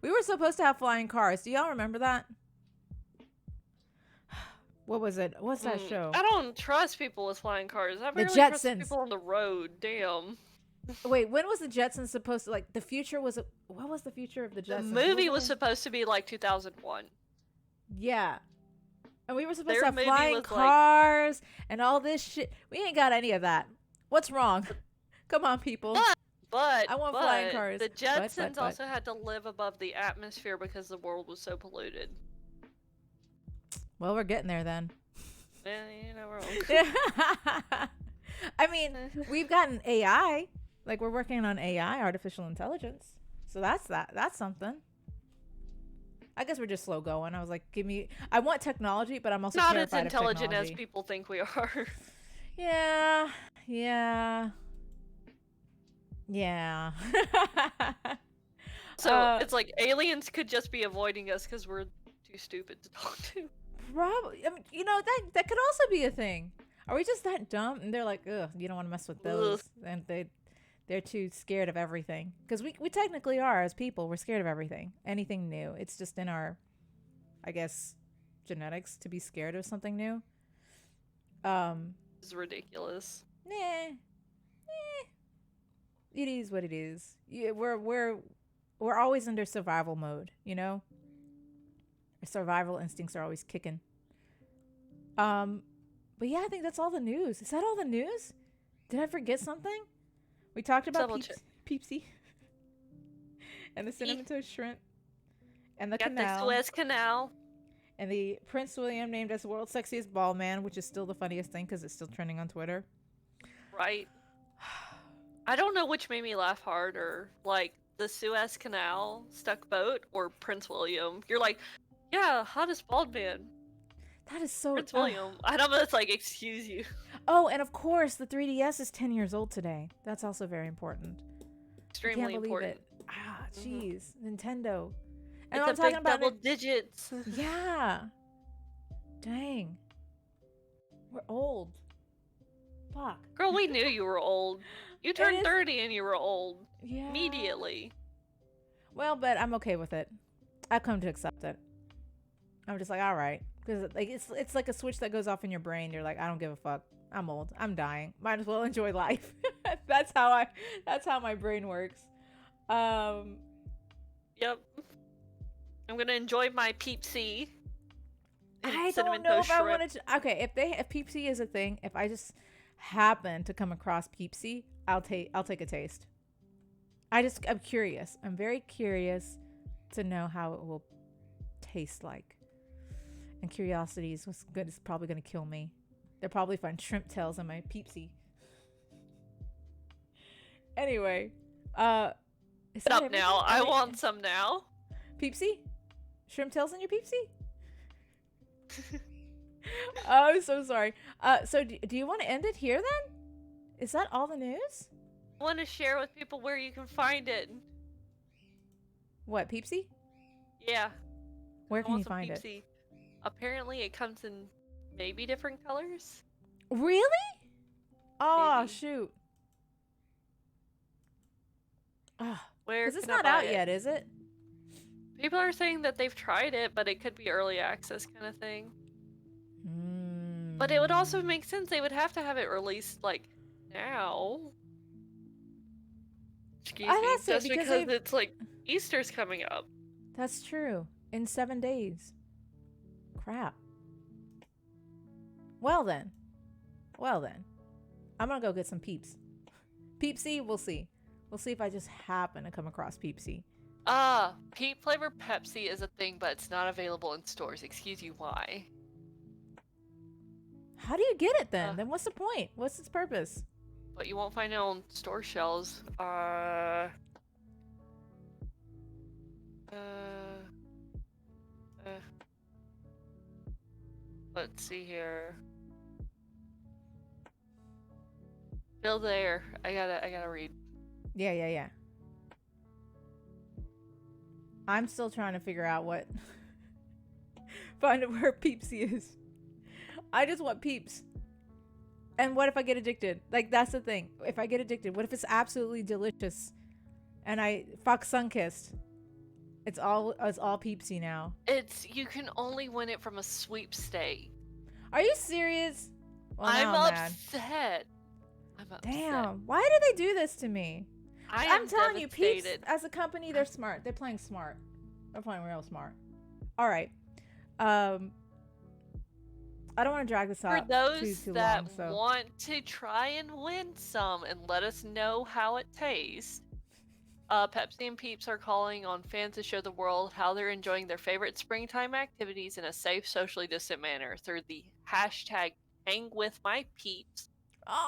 We were supposed to have flying cars. Do y'all remember that? What was it? What's that show? I don't trust people with flying cars. I barely trust people on the road. Damn. Wait, when was the Jetsons supposed to, like, the future was, what was the future of the Jetsons? The movie was supposed to be like 2001. Yeah. And we were supposed to have flying cars and all this shit. We ain't got any of that. What's wrong? Come on, people. But I want flying cars. The Jetsons also had to live above the atmosphere because the world was so polluted. Well, we're getting there then. You know, we're I mean, we've gotten AI. Like, we're working on AI, artificial intelligence. So that's something. I guess we're just slow going. I was like, I want technology, but I'm also not terrified as intelligent of technology. as people think we are. Yeah. So it's like aliens could just be avoiding us because we're too stupid to talk to. Probably. I mean, you know, that could also be a thing. Are we just that dumb? And they're like, ugh, you don't want to mess with those. And they're too scared of everything. Because we technically are, as people. We're scared of everything. Anything new. It's just in our, I guess, genetics to be scared of something new. It's ridiculous. Nah. It is what it is. Yeah, we're always under survival mode, you know? Our survival instincts are always kicking. But yeah, I think that's all the news. Is that all the news? Did I forget something? We talked about Peepsi and the cinnamon toast shrimp and the canal. The Suez Canal. And the Prince William named as world's sexiest bald man, which is still the funniest thing because it's still trending on Twitter. Right. I don't know which made me laugh harder, like the Suez Canal stuck boat or Prince William. You're like, yeah, hottest bald man. That is so... Prince William. And I'm just like, excuse you. Oh, and of course, the 3DS is 10 years old today. That's also very important. Extremely important. It. Ah, jeez. Nintendo. And I'm talking about double digits. Yeah. Dang. We're old. Fuck. Girl, we knew you were old. You turned 30 and you were old. Yeah. Immediately. Well, but I'm okay with it. I've come to accept it. I'm just like, all right. Because like it's like a switch that goes off in your brain. You're like, I don't give a fuck. I'm old. I'm dying. Might as well enjoy life. That's how my brain works. Yep. I'm gonna enjoy my Peepsi. I don't know if I want to. Okay, if Peepsi is a thing, if I just happen to come across Peepsi, I'll take a taste. I'm curious. I'm very curious to know how it will taste like. And curiosity is what's good. It's probably gonna kill me. They'll probably find shrimp tails in my Peepsi. Anyway, Is Shut that up everything? now. I want some now. Peepsi? Shrimp tails in your Peepsi? Oh, I'm so sorry. So do you want to end it here then? Is that all the news? I want to share with people where you can find it. What, Peepsi? Yeah. Where I can want you some find it? Peepsi. Apparently, it comes in maybe different colors. Really? Oh, Maybe. shoot. Oh, Where because it's can I not buy out it? yet, is it? People are saying that they've tried it, but it could be early access kind of thing. But it would also make sense. They would have to have it released like now. Excuse me. That's it Just because because they've. it's like Easter's coming up. That's true. In 7 days. Crap. Well then. Well then. I'm gonna go get some Peeps. Peepsi, we'll see. We'll see if I just happen to come across Peepsi. Peep flavor Pepsi is a thing, but it's not available in stores. Excuse you, why? How do you get it then? Then what's the point? What's its purpose? But you won't find it on store shelves. Let's see here. Still there. I gotta read. Yeah. I'm still trying to figure out what. Find out where Peepsy is. I just want Peeps. And what if I get addicted? Like, that's the thing. If I get addicted, what if it's absolutely delicious and I fuck Sunkissed? It's all Peepsy now. You can only win it from a sweepstake. Are you serious? Well, I'm upset. I'm upset. Damn. Why do they do this to me? I'm telling you, Peeps as a company, they're smart. They're playing smart. They're playing real smart. All right. I don't want to drag this out for those too that long, so. want to try and win some and let us know how it tastes. Pepsi and Peeps are calling on fans to show the world how they're enjoying their favorite springtime activities in a safe, socially distant manner through the hashtag #HangWithMyPeeps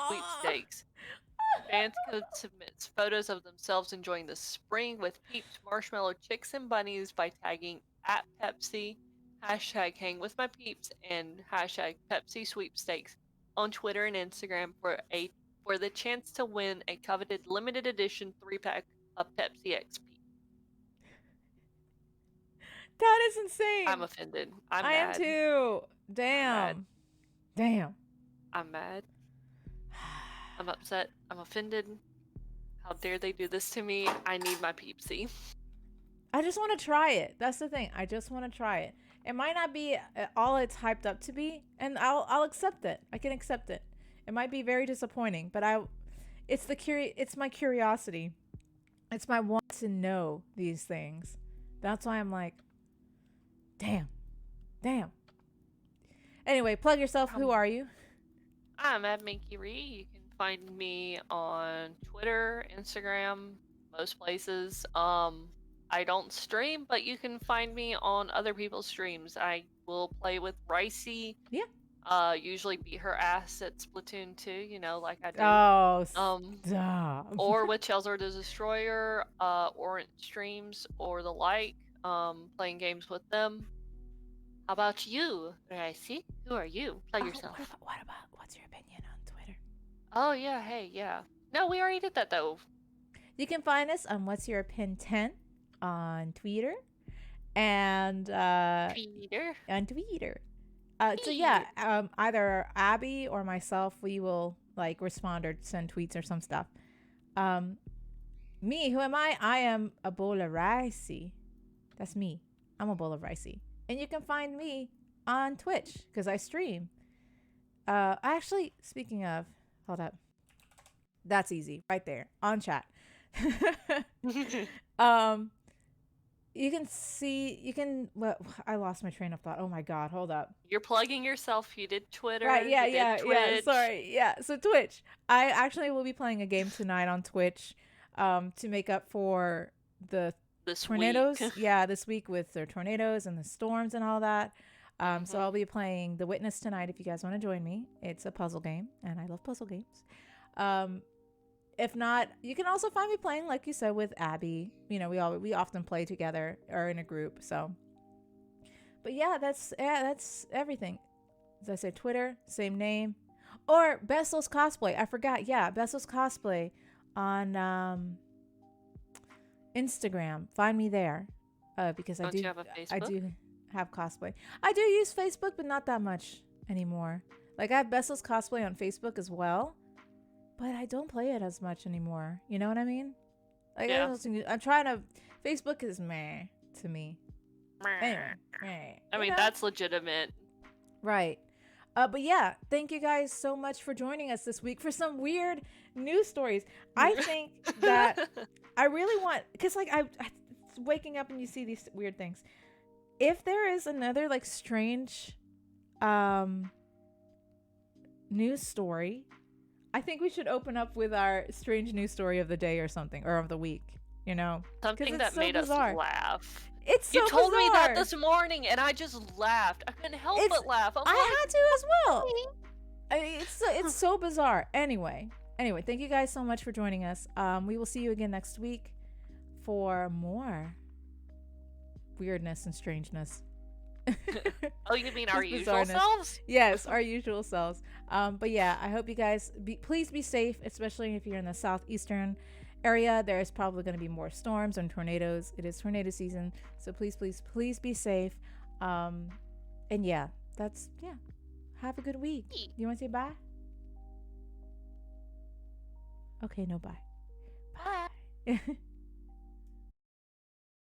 sweepstakes. Fans could submit photos of themselves enjoying the spring with Peeps, marshmallow chicks, and bunnies by tagging @Pepsi, #HangWithMyPeeps, and #Pepsi sweepstakes on Twitter and Instagram for the chance to win a coveted limited edition 3-pack of Pepsi XP. That is insane. I'm offended. I am too. Damn. I'm mad. I'm upset. I'm offended. How dare they do this to me? I need my Peepsy. I just want to try it. That's the thing. I just want to try it. It might not be all it's hyped up to be, and I'll accept it. I can accept it. It might be very disappointing, but it's my curiosity. It's my want to know these things. That's why I'm like, damn. Anyway, plug yourself. Who are you? I'm at Minky Ree. You can find me on Twitter, Instagram, most places. I don't stream, but you can find me on other people's streams. I will play with Ricey. Yeah. Usually beat her ass at Splatoon 2, like I do. Oh, stop. Or with Chelser the Destroyer, Orange streams or the like, playing games with them. How about you, Ricey? Who are you? Plug yourself. What about what's your opinion on Twitter? Oh, yeah, hey, yeah. No, we already did that, though. You can find us on What's Your Opin 10 on Twitter and on Twitter. So yeah, either Abby or myself, we will like respond or send tweets or some stuff. Me, who am I? I am a bowl of ricey. That's me. I'm a bowl of ricey. And you can find me on Twitch because I stream. Actually, speaking of, hold up. That's easy, right there on chat. Well, I lost my train of thought. Oh my god, hold up. You're plugging yourself. You did Twitter. Right, yeah. Sorry, yeah. So Twitch. I actually will be playing a game tonight on Twitch, to make up for the tornadoes. Yeah, this week with the tornadoes and the storms and all that. So I'll be playing The Witness tonight if you guys want to join me. It's a puzzle game, and I love puzzle games. If not, you can also find me playing, like you said, with Abby. You know, we often play together or in a group. So, but yeah, that's everything. As I said, Twitter, same name, or Bessel's Cosplay. I forgot. Yeah, Bessel's Cosplay on Instagram. Find me there, because Don't you have a I Facebook? do have cosplay. I do use Facebook, but not that much anymore. Like I have Bessel's Cosplay on Facebook as well, but I don't play it as much anymore. You know what I mean? Like Yeah. I'm trying to. Facebook is meh to me. Anyway, meh. I You mean, know? that's legitimate. Right. But yeah, thank you guys so much for joining us this week for some weird news stories. I think that I really want, because like I waking up and you see these weird things. If there is another like strange news story, I think we should open up with our strange news story of the day or something, or of the week, you know? Something it's that so made bizarre. us laugh. It's so You told me that bizarre. this morning, and I just laughed. I couldn't help but laugh. I'm I like, had to as well. It's so bizarre. Anyway, thank you guys so much for joining us. We will see you again next week for more weirdness and strangeness. Oh, you mean our Just usual bizarreness. selves? Yes, our usual selves. But yeah, I hope you guys please be safe, especially if you're in the southeastern area. There's probably going to be more storms and tornadoes. It is tornado season, so please be safe. And yeah, have a good week. You want to say bye? Okay, no, bye. Bye.